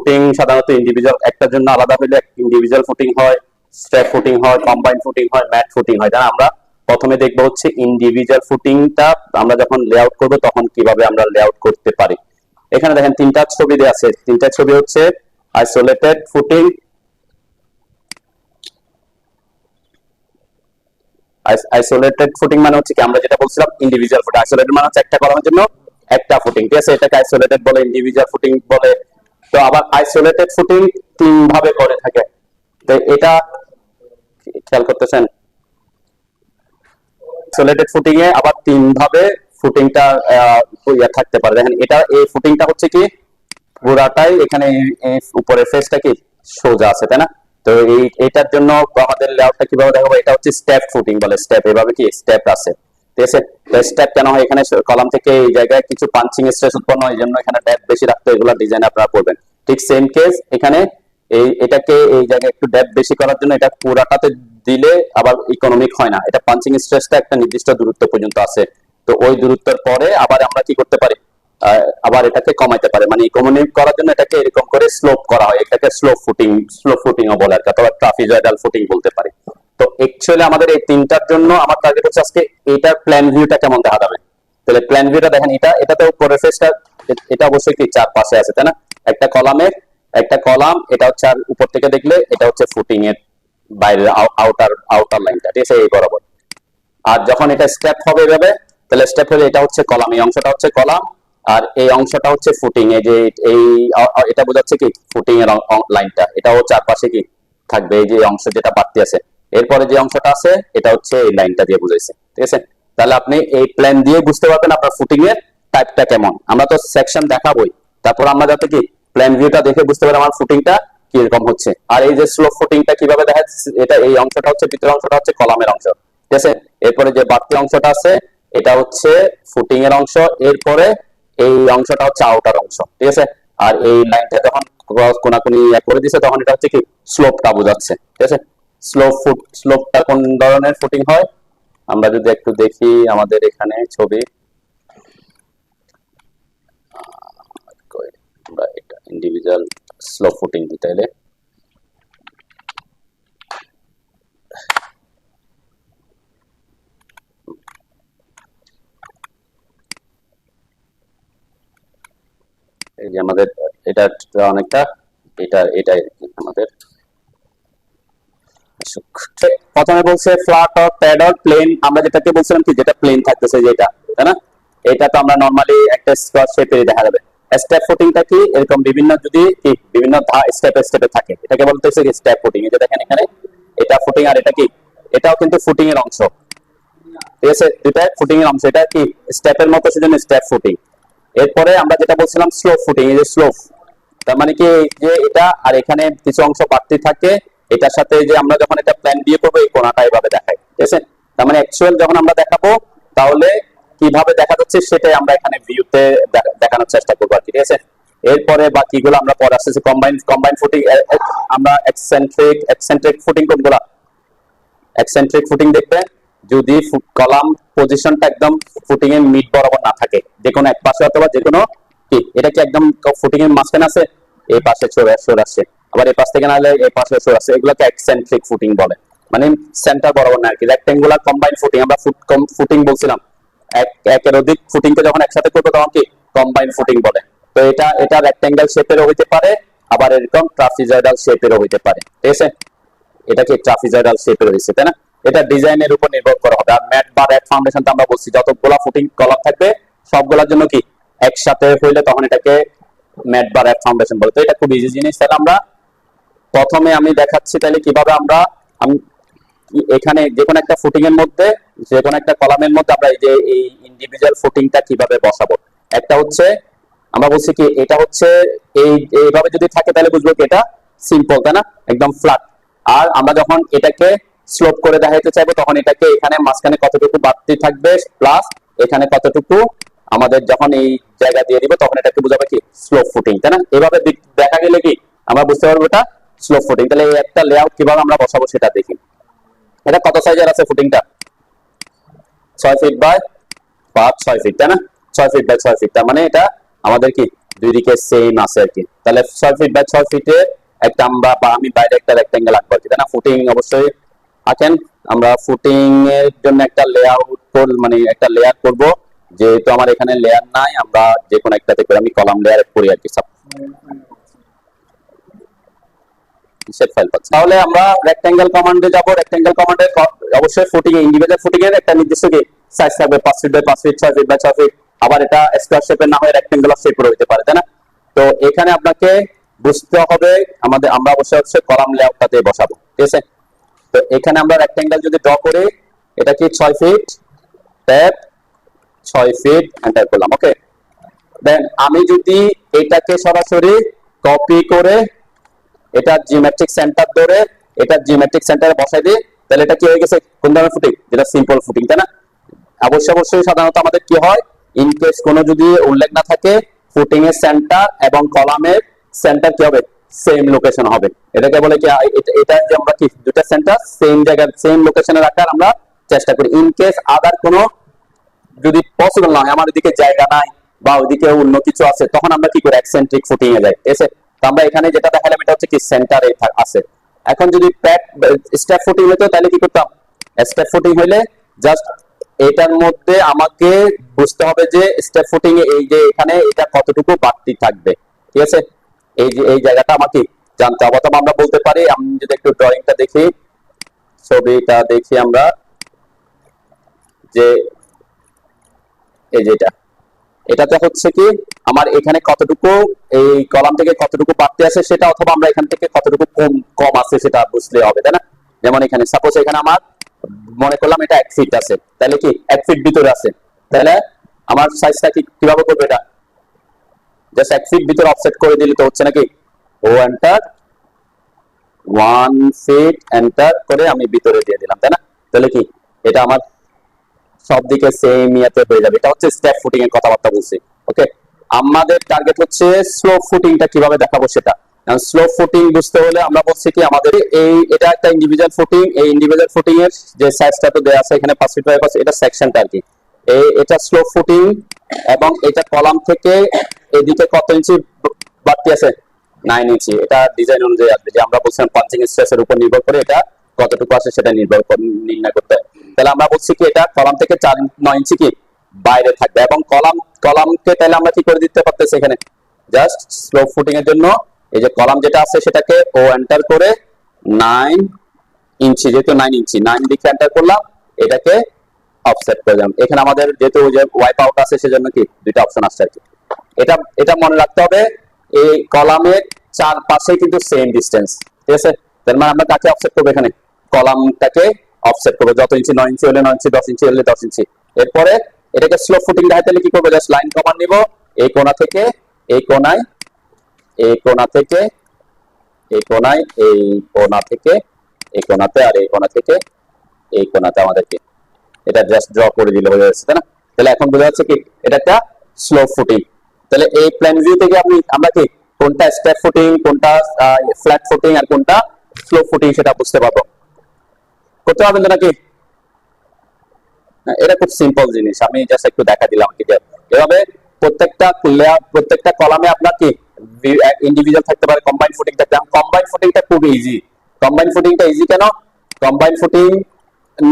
Footing সাধারণত individual একটার জন্য আলাদা হইলে ইন্ডিভিজুয়াল ফুটিং হয়, স্ট্যাক ফুটিং হয়, কম্বাইন্ড ফুটিং হয়, ম্যাট ফুটিং হয়। তাহলে আমরা প্রথমে দেখবো হচ্ছে ইন্ডিভিজুয়াল ফুটিংটা আমরা যখন লেআউট করব তখন কিভাবে আমরা লেআউট করতে পারি। এখানে দেখেন তিনটা ছবি দেওয়া আছে, তিনটা ছবি হচ্ছে আইসোলেটেড ফুটিং, আইসোলেটেড ফুটিং মানে হচ্ছে কি আমরা যেটা বলছিলাম ইন্ডিভিজুয়াল ফুটিং। আইসোলেটেড মানে হচ্ছে একটা কলামের জন্য একটা ফুটিং, ঠিক আছে, এটাকে আইসোলেটেড বলে, ইন্ডিভিজুয়াল ফুটিং বলে। তো আবার আইসোলেটেড ফুটিং তিন ভাবে করে থাকে, তো এটা খেয়াল করতেছেন, আইসোলেটেড ফুটিং এ আবার তিন ভাবে ফুটিংটা থাকতে পারে। দেখেন এটা এই ফুটিংটা হচ্ছে কি পুরাটাই এখানে উপরে ফেসটা কি সোজা আছে, তাই না? তো এইটার জন্য আমাদের লেআউটটা কিভাবে দেখাবো, এটা হচ্ছে স্টেপ ফুটিং বলে। স্টেপ এভাবে কি স্টেপ আছে, ঠিক আছে। তো স্টেপ কেন হয়, এখানে কলাম থেকে এই জায়গায় কিছু পাঞ্চিং স্ট্রেস উৎপন্ন হয়, এই জন্য এখানে ডেপথ বেশি রাখতে, এগুলো ডিজাইন আপনারা করবেন। ঠিক সেম কেস এখানে এটাকে এই জায়গায় একটু ডেপথ বেশি করার জন্য এটা পুরাটাতে দিলে আবার ইকোনমিক হয় না, এটা পাঞ্চিং স্ট্রেসটা একটা নির্দিষ্ট দূরত্ব পর্যন্ত আছে। তো ওই দূরত্বের পরে আবার আমরা কি করতে পারি, আবার এটাকে কমাইতে পারে, মানে ইকোনমিক করার জন্য এটাকে এরকম করে স্লোপ করা হয়, এটাকে স্লোপ ফুটিংও বলে আর কি, অথবা ট্রাপিজয়েডাল ফুটিং বলতে পারি। তো অ্যাকচুয়ালি আমাদের এই তিনটার জন্য আমার টার্গেট হচ্ছে আজকে এইটার প্ল্যান ভিউটা কেমন দেখা যাবে। তাহলে প্ল্যান ভিউটা দেখেন, এটাতে উপরের ফেসটা এটা অবশ্যই কি চার পাশে আছে, তাই না? একটা কলামের একটা কলাম, এটা হচ্ছে, আর উপর থেকে দেখলে এটা হচ্ছে ফুটিং এর বাইরের আউটার লাইনটা, ঠিক আছে, এই বরাবর। আর যখন এটা স্টেপ হবে এভাবে, তাহলে স্টেপ হলে এটা হচ্ছে কলাম, এই অংশটা হচ্ছে কলাম, আর এই অংশটা হচ্ছে ফুটিং, এই যে এই এটা বোঝাচ্ছে কি ফুটিং এর লাইনটা, এটাও চারপাশে কি থাকবে, এই যে অংশ যেটা বাড়তি আছে, এরপরে যে অংশটা আছে এটা হচ্ছে এই লাইনটা দিয়ে বুঝাইছে, ঠিক আছে। তাহলে আপনি এই প্ল্যান দিয়ে বুঝতে পারবেন আপনার ফুটিং এর টাইপটা কেমন। আমরা তো সেকশন দেখাবোই, তারপর আমরা যাতে কি প্ল্যান ভিউটা দেখে বুঝতে পারি আমার ফুটিংটা কিরকম হচ্ছে। আর এই যে স্লোপ ফুটিংটা কিভাবে দেখা যাচ্ছে, এটা এই অংশটা হচ্ছে ভিতরের অংশটা হচ্ছে কলামের অংশ, ঠিক আছে। এরপরে যে বাড়তি অংশটা আছে এটা হচ্ছে ফুটিং এর অংশ, এরপরে এই অংশটা হচ্ছে আউটার অংশ, ঠিক আছে। আর এই লাইনটা যখন কোনাকুনি করে দিছে তখন এটা হচ্ছে কি স্লোপটা বোঝাচ্ছে, ঠিক আছে। স্লোপটা কোন ধরনের ফুটিং হয় আমরা যদি একটু দেখি, আমাদের এখানে ছবি, আমরা এটা ইন্ডিভিজুয়াল স্লোপ ফুটিং দিতে হলে এই যে আমাদের এটা অনেকটা এটাই আমাদের প্রথমে বলছে flat or pad or plane, আমরা যেটাকে বলছিলাম কি যেটা প্লেন থাকতেছে যেটা, তাই না? এটা তো আমরা নরমালি একটা স্কোয়ার শেপে দেখা যাবে। স্টেপ ফুটিংটা কি এরকম বিভিন্ন যদি কি বিভিন্ন স্টেপে থাকে, এটাকে বলতেছে কি স্টেপ ফুটিং। এই যে দেখেন এখানে এটা ফুটিং, আর এটা কি এটাও কিন্তু ফুটিং এর অংশ, ঠিক আছে, দুইটা ফুটিং এর অংশ, এটা কি স্টেপের মতো, সেজন্য স্টেপ ফুটিং। এরপরে আমরা যেটা বলছিলাম স্লোপ ফুটিং, এই যে স্লোপ, তার মানে কি যে এটা আর এখানে কিছু অংশ বাড়তি থাকে, এটার সাথে যে আমরা যখন এটা প্ল্যান দিয়ে করবো এই কোণাটা এভাবে দেখাই, ঠিক আছে। তার মানে অ্যাকচুয়াল যখন আমরা দেখাবো তাহলে কিভাবে দেখা যাচ্ছে সেটাই আমরা এখানে ভিউতে দেখানোর চেষ্টা করবো আর কি, ঠিক আছে। এরপরে বাকিগুলো আমরা পরে আসতেছি। কম্বাইন ফুটিং, আমরা এক্সেন্ট্রিক ফুটিং কোনগুলা, এক্সেন্ট্রিক ফুটিং দেখবে যদি কলাম পজিশনটা একদম ফুটিং এর মিড বরাবর না থাকে, যে কোনো এক পাশে অথবা যে কোনো কি এটা কি একদম ফুটিং এর মাঝখানে আছে, এই পাশে সরে আসছে, আবার এই পাশ থেকে না হলে এই পাশে সরে আসছে, এগুলোকে এক্সেন্ট্রিক ফুটিং বলে, মানে সেন্টার বরাবর না আর কি। রেক্টেঙ্গুলার কম্বাইন ফুটিং, আমরা ফুটিং বলছিলাম, একের অধিক ফুটিং কে যখন একসাথে করবো তখন কি কম্বাইন ফুটিং বলে। তো এটা রেক্টেঙ্গেল শেপেরও হইতে পারে, আবার এরকম ট্রাপিজয়েডাল শেপেরও হইতে পারে, ঠিক আছে। এটা কি ট্রাপিজয়েডাল শেপের হইছে, তাই না? এটা ডিজাইনের উপর নির্ভর করা হবে। আর ম্যাট বা রেড ফাউন্ডেশন তো আমরা বলছি যতগুলা ফুটিং কলাম থাকবে সবগুলোর জন্য কি একসাথে হইলে তখন এটাকে ম্যাট বা রেড ফাউন্ডেশন বলে। তো এটা খুব ইজি জিনিস। তাহলে আমরা প্রথমে আমি দেখাচ্ছি তাহলে কিভাবে আমরা এখানে যে কোনো একটা ফুটিং এর মধ্যে, যে কোনো একটা কলামের মধ্যে আমরা এই যে এই ইন্ডিভিজুয়াল ফুটিংটা কিভাবে বসাবো। একটা হচ্ছে আমরা বলছি কি এটা হচ্ছে এইভাবে যদি থাকে তাহলে বুঝবো কি এটা সিম্পল, তাই না, একদম ফ্ল্যাট। আর আমরা যখন এটাকে স্লোপ করে দেখাইতে চাইবো তখন এটাকে এখানে মাঝখানে কতটুকু বাড়তি থাকবে প্লাস এখানে কতটুকু আমাদের যখন এই জায়গা দিয়ে দিব তখন এটাকে বোঝাবে কি স্লোপ ফুটিং, তাই না? এভাবে দেখা গেলে কি আমরা বুঝতে পারবো এটা স্লোপ ফুটিং। তাহলে এই একটা লেআউট কিভাবে আমরা বসাবো সেটা দেখি। এটা কত সাইজের আছে ফুটিংটা? 6 ফিট বাই 6 ফিট, তাই না? 6 ফিট বাই 6 ফিট, তার মানে এটা আমাদের কি দুই দিকে সেম আছে আর কি। তাহলে 6 দিকে সেম আছে আর কি। তাহলে 6 ফিট বাই 6 ফিটে একটা আমরা বা আমি বাইরে একটা রেক্টেঙ্গেল আঁকবো আর কি, তাই না? ফুটিং অবশ্যই আঁকেন। আমরা ফুটিং এর জন্য একটা লেআউট মানে একটা লেয়ার করব, যেহেতু আমার এখানে লেয়ার নাই আমরা যে কোনো একটাতে করে আমি কলাম লেয়ার করি আর কি। সেট ফাইল পাচ্ছি। তাহলে আমরা রেক্টেঙ্গেল কমান্ডে যাব। রেক্টেঙ্গেল কমান্ডে অবশ্যই ফুটিং এ ইন্ডিভিজুয়াল ফুটিং এর একটা নির্দিষ্ট কি সাইজ থাকবে, 5 feet by 5 feet, 6 feet by 6 feet. আবার এটা স্কয়ার শেপের না হয় রেক্টেঙ্গুলার শেপের হতে পারে, তাই না? তো এখানে আপনাকে বুঝতে হবে আমরা অবশ্যই কলাম লেআউটটাতে বসাবো, ঠিক আছে? তো এখানে আমরা রেক্টেঙ্গেল যদি ড্র করি, এটা কি 6 ফিট, ট্যাব 6 ফিট এন্টার করলাম, ওকে। দেন আমি যদি এটাকে সরাসরি কপি করে এটা জিওমেট্রিক সেন্টার ধরে এটা জিওমেট্রিক সেন্টারে বসাই দিই, তাহলে এটা কি হয়ে গেছে? কোন ধরনের ফুটিং? যেটা সিম্পল ফুটিং, তাই না? অবশ্যই সাধারণত আমাদের কি হয়, ইন কেস কোনো যদি উল্লেখ না থাকে, ফুটিং এর সেন্টার এবং কলামের সেন্টার কি হবে? সেম লোকেশন হবে। এটাকে বলে কি, এটা যে আমরা কি দুটো সেন্টার সেম জায়গায় সেম লোকেশনে রাখার আমরা চেষ্টা করি। ইন কেস আদার কোনো যদি পসিবল না হয়, আমার ওইদিকে জায়গা নাই বা ওইদিকে অন্য কিছু আছে, তখন আমরা কি করি? এক্সেন্ট্রিক ফুটিং এ যাই, ঠিক আছে? তো আমরা এখানে যেটা দেখালাম এটা হচ্ছে কি সেন্টারে আছে। এখন যদি প্যাক স্টেপ ফুটিং হতো তাহলে কি করতাম? স্টেপ ফুটিং হইলে জাস্ট এটার মধ্যে আমাকে বুঝতে হবে যে স্টেপ ফুটিং এ এই যে এখানে এটা কতটুকু বাড়তি থাকবে, ঠিক আছে? এই যে এই জায়গাটা আমাকে জানতে হবে। অথবা আমরা বলতে পারি, আমি যদি একটু ড্রয়িংটা দেখি, ছবিটা দেখি আমরা, যে এই যেটা এটাতে হচ্ছে কি আমার এখানে কতটুকু এই কলাম থেকে কতটুকু বাড়তি আছে সেটা, অথবা আমরা এখান থেকে কতটুকু কম কম আছে সেটা বুঝলে হবে, তাই না? যেমন এখানে সাপোজ এখানে আমার মনে করলাম এটা 1 ফিট আছে, তাহলে কি 1 ফিট ভিতরে আছে, তাহলে আমার সাইজটা কি কিভাবে করবে? এটা জাস্ট 1 ফিট ভিতরে অফসেট করে দিলে তো হচ্ছে নাকি, ও এন্টার 1 ফিট এন্টার করে আমি ভিতরে দিয়ে দিলাম, তাই না? তাহলে কি এটা আমার সব দিকে সেম ইয়াতে হয়ে যাবে। এটা হচ্ছে স্টেপ ফুটিং এর কথাবার্তা বলছি, ওকে। আমাদের টার্গেট হচ্ছে স্লো ফুটিংটা কিভাবে দেখাবো সেটা। স্লো ফুটিং বুঝতে হলে আমরা বলছি কি, আমাদের এটা একটা ইন্ডিভিজুয়াল ফুটিং। এই ইন্ডিভিজুয়াল ফুটিং এর যে সাইজটা তো দেয়া আছে এখানে 5 ফিট বাই 5, এটা সেকশনটা আর কি। এটা স্লো ফুটিং, এবং এটা কলাম থেকে এদিকে কত ইঞ্চি বাড়তি আছে? 9 ইঞ্চি। এটা ডিজাইন অনুযায়ী আসবে, যে আমরা বলছিলাম পাঞ্চিং স্ট্রেসের উপর নির্ভর করে এটা কতটুকু আসে সেটা নির্ণয় করতে হয়। তাহলে আমরা বলছি কি এটা কলাম থেকে 9 ইঞ্চি কি বাইরে থাকবে, এবং কলামকে তাহলে আমরা কি করে দিতে পারতেছি এখানে, জাস্ট স্লো ফুটিং এর জন্য এই যে কলাম যেটা আছে সেটাকে ও এন্টার করে 9 ইঞ্চি, যেহেতু 9 ইঞ্চি 9 দিকে এন্টার করলাম, এটাকে অফসেট করে দিলাম। এখানে আমাদের যেহেতু ওই যে ওয়াইপ আউট আছে সেজন্য কি দুইটা অপশন আসছে আর কি। এটা মনে রাখতে হবে, এই কলামের চারপাশে কিন্তু সেম ডিসটেন্স, ঠিক আছে? তার মানে আমরা কাকে অফসেট করবো? এখানে কলামটাকে অফসেট করবো। যত ইঞ্চি, 9 ইঞ্চি হলে 9 ইঞ্চি, 10 ইঞ্চি হলে 10 ইঞ্চি। এরপরে এটাকে স্লো ফুটিং দেখাতে হলে কি করবো? জাস্ট লাইন কমান্ড নিব, এই কোণা থেকে এই কোণায়, এই কোণা থেকে এই কোণায়, এই কোণা থেকে এই কোণাতে, আর এই কোণা থেকে এই কোণাতে আমাদেরকে এটা জাস্ট ড্র করে দিলে হয়ে যাচ্ছে, তাই না? তাহলে এখন বোঝা যাচ্ছে কি এটা একটা স্লো ফুটিং। তাহলে এই প্ল্যান ভিউ থেকে আমরা কি কোনটা স্টেপ ফুটিং, কোনটা ফ্ল্যাট ফুটিং, আর কোনটা স্লো ফুটিং সেটা বুঝতে পারবো। করতে পারবেন তো নাকি? এটা খুব সিম্পল জিনিস, আমি জাস্ট একটু দেখা দিলাম কি এভাবে প্রত্যেকটা কলামে আপনার কি ইন্ডিভিজুয়াল থাকতে পারে, কম্বাইন্ড ফুটিং থাকতে পারে। কম্বাইন্ড ফুটিংটা খুব ইজি। কম্বাইন্ড ফুটিংটা ইজি কেন? কম্বাইন্ড ফুটিং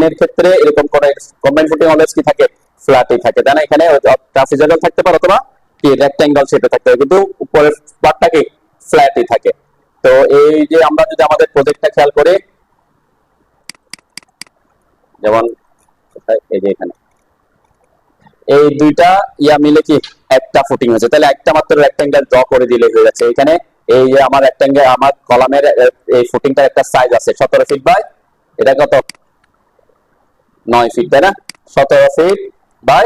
এর ক্ষেত্রে এরকম করে কম্বাইন্ড ফুটিং অলওয়েজ কি থাকে? ফ্ল্যাটই থাকে, তাই না? এখানে ট্রাপিজয়েডাল থাকতে পারে অথবা কি রেক্ট্যাঙ্গল শেপে থাকতে পারে, কিন্তু উপরের পার্টটা কি ফ্ল্যাটই থাকে। তো এই যে আমরা যদি আমাদের প্রজেক্টটা খেয়াল করি, যেমন এই যে এখানে এই দুইটা ইয়া মিলে কি একটা ফুটিং হয়েছে, তাহলে একটা মাত্র রেক্ট্যাঙ্গেল ড্র করে দিলে হয়ে যাচ্ছে। এখানে এই যে আমার রেক্ট্যাঙ্গেল, আমার কলামের এই ফুটিংটার একটা সাইজ আছে 17 ফিট বাই, এটা কত 9 ফিট, তাই না? 17 ফিট বাই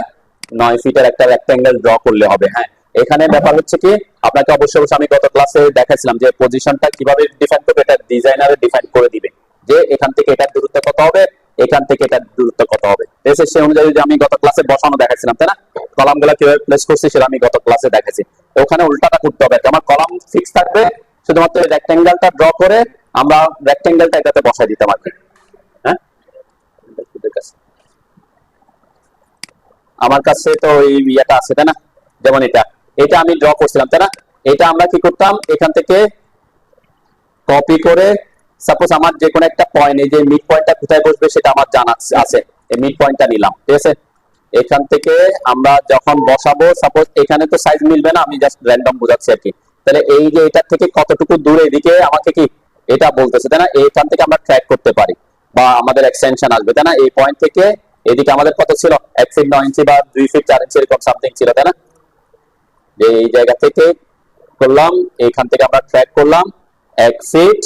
9 ফিটের একটা রেক্ট্যাঙ্গেল ড্র করলে হবে। হ্যাঁ, এখানে ব্যাপার হচ্ছে কি, আপনাকে অবশ্যই আমি গত ক্লাসে দেখাইছিলাম যে পজিশনটা কিভাবে ডিফাইন করবে, এটা ডিজাইনারে ডিফাইন করে দিবে, যে এখান থেকে এটার দূরত্ব কত হবে, এখান থেকে এটার দূরত্ব কত হবে। সেই অনুযায়ী যে আমি গত ক্লাসে বসানো দেখাইছিলাম, তাই না? কলামগুলো কিভাবে প্লেস করছি সেটা আমি গত ক্লাসে দেখাইছি। ওখানে উল্টাটা করতে হবে, আমার কলাম ফিক্স থাকবে, শুধুমাত্র এই রেক্ট্যাঙ্গেলটা ড্র করে আমরা রেক্ট্যাঙ্গেলটা এটাতে বসাই দিতে পারবো। হ্যাঁ, আমার কাছে তো এই ইয়েটা আছে, তাই না? যেমন এটা এটা আমি ড্র করছিলাম, তাই না? এটা আমরা কি করতাম, এখান থেকে কপি করে, সাপোজ আমার যে কোনো একটা পয়েন্ট, এই যে মিড পয়েন্টটা কোথায় বসবে সেটা আমার জানা আছে, এই মিড পয়েন্টটা নিলাম, ঠিক আছে? এখান থেকে আমরা যখন বসাবো, সাপোজ এখানে তো সাইজ মিলবে না, আমি জাস্ট র্যান্ডম বোঝাচ্ছি আর কি। তাহলে এই যে এটার থেকে কতটুকু দূরে, এদিকে আমাকে কি এটা বলতেছে, তাই না? এইখান থেকে আমরা ট্র্যাক করতে পারি, বা আমাদের এক্সটেনশন আসবে, তাই না? এই পয়েন্ট থেকে এদিকে আমাদের কত ছিল, 1 ফিট 9 ইঞ্চি বা 2 ফিট 4 ইঞ্চি এরকম সামথিং ছিল, তাই না? এই জায়গা থেকে করলাম, এইখান থেকে আমরা ট্র্যাক করলাম 1 ফিট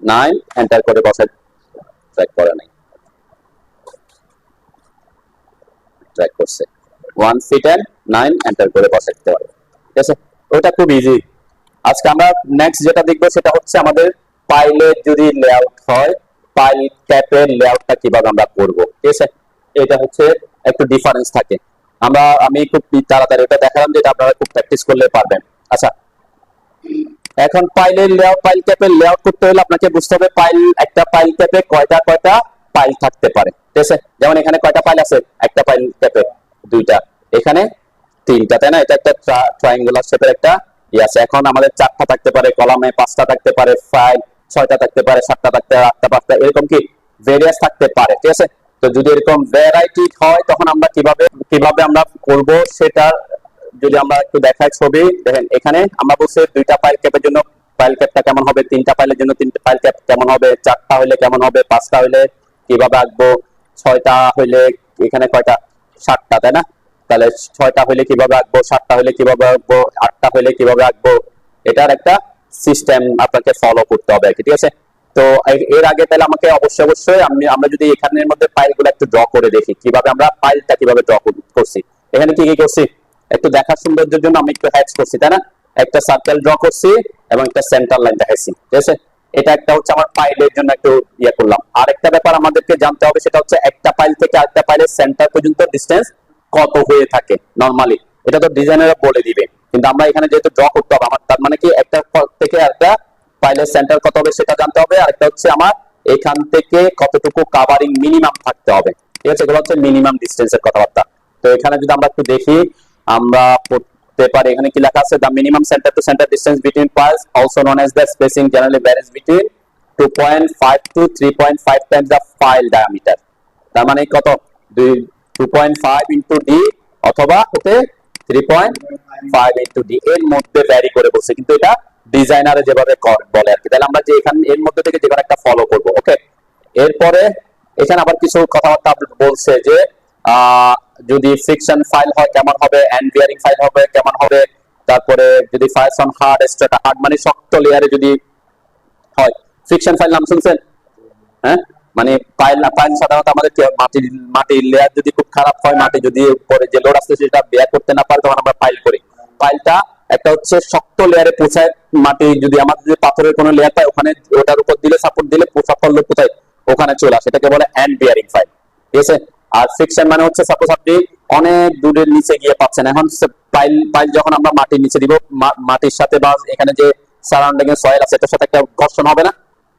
9, এন্টার করে বসে, ট্র্যাক করে নাই, ট্র্যাক করছে 1 ফিট 9, এন্টার করে বসে দিতে পারবে, ঠিক আছে? ওটা খুব ইজি। আজকে আমরা নেক্সট যেটা দেখবো সেটা হচ্ছে আমাদের পাইলের যদি লেআউট হয়, পাইল ক্যাপের লেআউটটা কিভাবে আমরা করব, ঠিক আছে? এটা হচ্ছে একটু ডিফারেন্স থাকে। আমি খুব তাড়াতাড়ি এটা দেখালাম, যেটা আপনারা খুব প্র্যাকটিস করলে পারবেন। আচ্ছা, এখন পাইলের লেআউট, পাইল ক্যাপের লেআউট করতে হলে আপনাকে বুঝতে হবে একটা পাইল ক্যাপে কয়টা পাইল থাকতে পারে, ঠিক আছে? যেমন এখানে কয়টা পাইল আছে, একটা পাইল ক্যাপে 2টা, এখানে 3টা, তাই না? এটা একটা ট্রায়াঙ্গুলার শেপের একটা আছে। এখন আমাদের 4টা থাকতে পারে কলামে, 5টা থাকতে পারে, 6টা থাকতে পারে, 7টা থাকতে পারে, 8টা 5টা, এরকম কি ভেরিয়াস থাকতে পারে, ঠিক আছে? তো যদি এরকম ভ্যারাইটি হয় তখন আমরা কিভাবে আমরা করব সেটা যদি আমরা একটু দেখাই ছবি দেখেন। এখানে আমরা বলছি 2টা পাইল ক্যাপের জন্য পাইল ক্যাপটা কেমন হবে, 3টা পাইলের জন্য 3টা পাইল ক্যাপ কেমন হবে, 4টা হইলে কেমন হবে, 5টা হইলে কিভাবে আঁকবো, 6টা হইলে এখানে কয়টা, 7টা, তাই না? তাহলে 6টা হইলে কিভাবে আঁকবো, 7টা হইলে কিভাবে আঁকবো, 8টা হইলে কিভাবে আঁকবো, এটার একটা সিস্টেম আপনাকে ফলো করতে হবে, ঠিক আছে? তো এর আগে তাহলে আমাকে অবশ্যই আমরা যদি এখানের মধ্যে পাইলগুলো একটু ড্র করে দেখি, কিভাবে আমরা পাইলটা কিভাবে ড্র করছি। এখানে কি কি করছি একটু দেখার সৌন্দর্যের জন্য আমি একটু হ্যাচ করছি, তাই না? একটা সার্কেল ড্র করছি এবং একটা সেন্টার লাইন দেখাইছি, ঠিক আছে? এটা একটা হচ্ছে আমার পাইলের জন্য একটু ইয়ে করলাম। আরেকটা ব্যাপার আমাদেরকে জানতে হবে, সেটা হচ্ছে একটা পাইল থেকে আরেকটা পাইলের সেন্টার পর্যন্ত ডিসটেন্স কত হয়ে থাকে নরমালি, এটা তো ডিজাইনাররা বলে দিবে, কিন্তু আমরা এখানে যেহেতু ড্র করতে হবে আমার, তার মানে কি একটা থেকে আরেকটা পাইলের সেন্টার কত হবে সেটা জানতে হবে। আরেকটা হচ্ছে আমার এখান থেকে কতটুকু কাভারিং মিনিমাম থাকতে হবে, ঠিক আছে? এগুলো হচ্ছে মিনিমাম ডিসটেন্সের কথাবার্তা। তো এখানে যদি আমরা একটু দেখি, আমরা পড়তে পারি এখানে কি লেখা আছে, the minimum centre to centre distance between piles also known as the spacing generally varies between 2.5 to 3.5 times the pile diameter. তার মানে কত, 2.5 ইনটু ডি অথবা হতে 3.5 ইনটু ডি, এর মধ্যে ভ্যারি করে বলছে, কিন্তু এটা ডিজাইনারে যেভাবে বলে আর কি। তাহলে আমরা যে এখানে এর মধ্যে থেকে যেকোনো একটা ফলো করব, ওকে? এরপরে এখানে আবার কিছু কথাবার্তা বলছে যে যদি ফ্রিকশন ফাইল হয় কেমন হবে, এন্ড বিয়ারিং ফাইল হবে কেমন হবে, তারপরে যদি ফাইলস অন হার্ড স্ট্রেটা, হার্ড মানে শক্ত লেয়ারে যদি হয়। ফ্রিকশন ফাইল নাম শুনছেন? হ্যাঁ, মানে পাইল সাধারণত আমাদের মাটির লেয়ার যদি খুব খারাপ হয়, মাটি যদি উপরে যে লোড আসছে সেটা বেয়ার করতে না পারে, তখন আমরা পাইল করি। পাইলটা একটা হচ্ছে শক্ত লেয়ারে পৌঁছায়, মাটি যদি আমাদের যদি পাথরের কোনো লেয়ার পায়, ওখানে ওটার উপর দিলে সাপোর্ট দিলে শক্ত লোড কোথায় ওখানে চলে আসে, এটাকে বলে এন্ড বিয়ারিং ফাইল, ঠিক আছে? আর ফ্রিকশন মানে হচ্ছে সাপোজ আপনি অনেক দূরের নিচে গিয়ে পাচ্ছেন, এখন পাইল যখন আমরা মাটির নিচে দিব, মাটির সাথে বা এখানে যে সারাউন্ডিং এর সয়েল আছে এটার সাথে একটা ঘর্ষণ হবে না,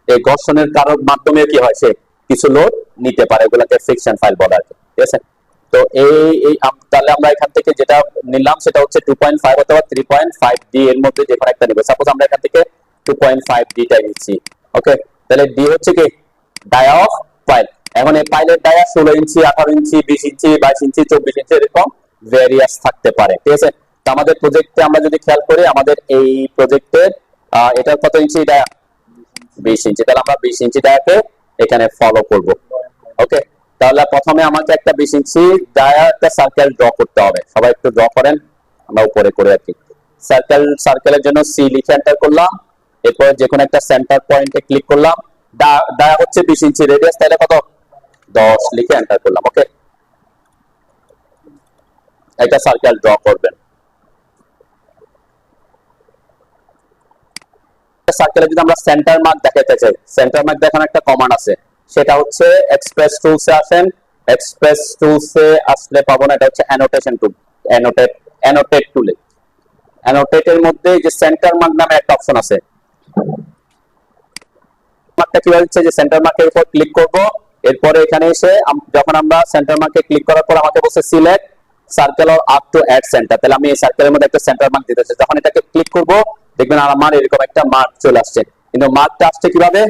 এই ঘর্ষণের কারণ মাধ্যমে কি হয়, সে কিছু লোড নিতে পারে, এগুলোকে ফ্রিকশন ফাইল বলা হয়, ঠিক আছে? তো তাহলে আমরা এখান থেকে যেটা নিলাম সেটা হচ্ছে 2.5 অথবা 3.5 ডি এর মধ্যে যে কোনো একটা নিব। সাপোজ আমরা এখান থেকে 2.5 ডি টাই নিচ্ছি, ওকে? তাহলে ডি হচ্ছে কি ডায়া অফ পাইল। এখন এই পাইলের ডায়া 16 ইঞ্চি, 18 ইঞ্চি, 20 ইঞ্চি, 22 ইঞ্চি, 24 ইঞ্চি, এরকম ভেরিয়াস থাকতে পারে, ঠিক আছে? তো আমাদের প্রজেক্টে আমরা যদি খেয়াল করি, আমাদের এই প্রজেক্টের এটার কত ইঞ্চি ডায়া, 20 ইঞ্চি। তাহলে আমরা 20 ইঞ্চি ডায়াকে এখানে ফলো করব, ওকে? তাহলে প্রথমে আমাকে একটা 20 ইঞ্চি ডায়া একটা সার্কেল ড্র করতে হবে। সবাই একটু ড্র করেন, আমরা উপরে করে আর কি। সার্কেলের জন্য সি লিখে এন্টার করলাম, এরপর যে কোনো একটা সেন্টার পয়েন্টে ক্লিক করলাম। ডায়া হচ্ছে 20 ইঞ্চি, রেডিয়াস তাহলে কত, 10 লিখে এন্টার করলাম, ওকে? একটা সার্কেল ড্র করবেন। সার্কেলে যদি আমরা সেন্টার মার্ক দেখাতে চাই, সেন্টার মার্ক দেখানোর একটা কমান্ড আছে, সেটা হচ্ছে এক্সপ্রেস টুলসে আসেন। এক্সপ্রেস টুলসে আসলে পাবো না, এটা হচ্ছে অ্যানোটেশন টুল, অ্যানোটেট টুলে। অ্যানোটেটের মধ্যে যে সেন্টার মার্ক নামে একটা অপশন আছে, মার্কটা কিভাবে হচ্ছে যে সেন্টার মার্কের উপর ক্লিক করব, এরপরে এখানে এসে যখন আমরা সেন্টার মার্কে ক্লিক করার পর আমাকে বলছে select circle or up to add centre, তাহলে আমি এই সার্কেলের মধ্যে একটা সেন্টার মার্ক দিতে চাই। যখন এটাকে ক্লিক করব দেখবেন আমার এরকম একটা মার্ক চলে আসছে। কিন্তু মার্কটা আসছে কিভাবে?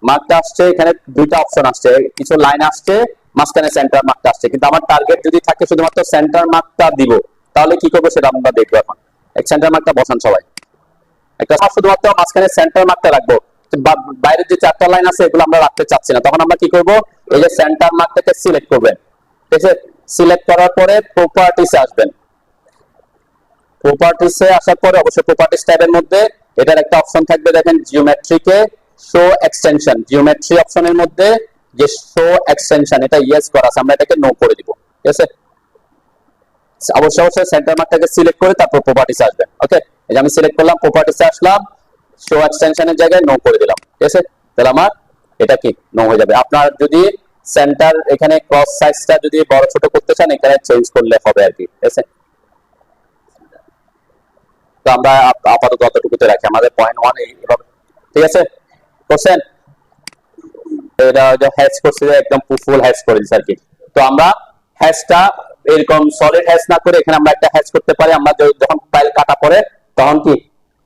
মার্কটা আসছে এখানে দুইটা অপশন আসছে, কিছু লাইন আসছে, মাঝখানে সেন্টার মার্কটা আসছে। কিন্তু আমার টার্গেট যদি থাকে শুধুমাত্র সেন্টার মার্কটা দিব, তাহলে কি করবো সেটা আমরা দেখবো এখন। এক সেন্টার মার্কটা বসান সবাই, একটা শুধুমাত্র মাঝখানে সেন্টার মার্কটা রাখবো, বাইরের যে চারটা লাইন আছে এগুলো আমরা রাখতে চাচ্ছি না। তখন আমরা কি করব, এই যে সেন্টার মার্কটাকে সিলেক্ট করবেন, ঠিক আছে? সিলেক্ট করার পরে প্রপার্টিসে আসবেন। প্রপার্টিসে আসার পরে অবশ্যই প্রপার্টিস ট্যাবের মধ্যে এটার একটা অপশন থাকবে, দেখেন জিওমেট্রিকে শো এক্সটেনশন, জিওমেট্রি অপশনের মধ্যে যে শো এক্সটেনশন, এটা ইয়েস করা আছে, আমরা এটাকে নো করে দিব, ঠিক আছে? অবশ্যই সেন্টার মার্কটাকে সিলেক্ট করে তারপর প্রপার্টিসে আসবেন। ওকে, এই যে আমি সিলেক্ট করলাম, প্রপার্টিসে আসলাম, শো এক্সটেনশনের জায়গায় নো করে দিলাম, ঠিক আছে? তাহলে আমার এটা কি নো হয়ে যাবে। আপনার যদি সেন্টার এখানে ক্রস সাইজটা যদি বড় ছোট করতে চান এখানে চেঞ্জ করলে হবে আর কি, ঠিক আছে? তো আমরা আপাতত অতটুকুতে রাখি, আমাদের পয়েন্ট 1 এইভাবে, ঠিক আছে? করছেন এটা যে হ্যাশ করছে একদম ফুল হ্যাশ করে দিছে আর কি। তো আমরা হ্যাশটা এরকম সলিড হ্যাশ না করে এখানে আমরা একটা হ্যাশ করতে পারি। আমরা যখন ফাইল কাটা পরে তখন কি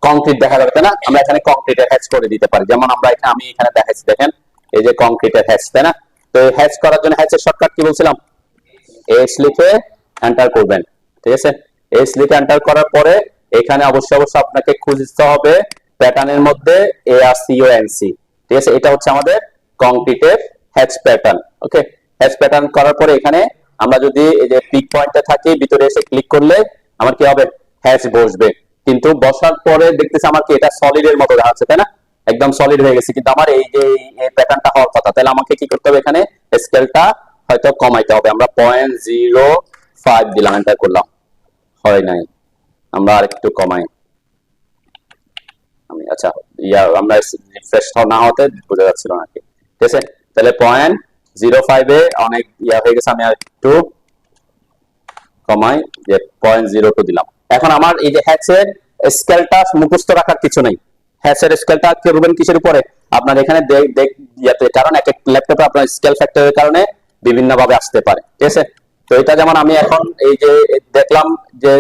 কংক্রিট দেখা যাবে, তাই না? আমরা এখানে কংক্রিটের হ্যাশ করে দিতে পারি, যেমন আমরা এখানে আমি এখানে দেখাচ্ছি, দেখেন এই যে কংক্রিটের হ্যাশ, তাই না? তো এই হ্যাশ করার জন্য হ্যাশের শর্টকাট কি বলছিলাম, এস লিখে এন্টার করবেন, ঠিক আছে? এস লিখে এন্টার করার পরে এখানে অবশ্যই আপনাকে খুঁজতে হবে প্যাটার্নের মধ্যে ARCONC, ঠিক আছে? এটা হচ্ছে আমাদের কংক্রিটের হ্যাশ প্যাটার্ন। ওকে, হ্যাশ প্যাটার্ন করার পরে এখানে আমরা যদি এই যে পিক পয়েন্টে থাকি ভিতরে এসে ক্লিক করলে আমার কি হবে, হ্যাশ বসবে। কিন্তু বসার পরে দেখতেছি আমার কি এটা সলিডের মতো দেখাচ্ছে, তাই না? একদম সলিড হয়ে গেছে, কিন্তু আমার এই যে এই প্যাটার্নটা হওয়ার কথা, তাহলে আমাকে কি করতে হবে, এখানে স্কেলটা হয়তো কমাইতে হবে। আমরা 0.05 দিলাম, এন্টার করলাম, হয় নাই, আমরা আরেকটু কমাই। আমি আচ্ছা আমরা রিফ্রেশ না হতে বোঝা যাচ্ছিল না কি, ঠিক আছে? তাহলে 0.05 এ অনেক হয়ে গেছে, আমি আরেকটু কমাই, যে 0.02 দিলাম। এখন আমার এই যে হ্যাচের স্কেলটা মুখস্থ রাখার কিছু নেই। হ্যাচের স্কেলটা করবেন কিসের উপরে, আপনার এখানে কারণ এক এক ল্যাপটপে আপনার স্কেল ফ্যাক্টরের কারণে বিভিন্ন ভাবে আসতে পারে, ঠিক আছে? তো এটা যেমন আমি এখন এই যে দেখলাম যে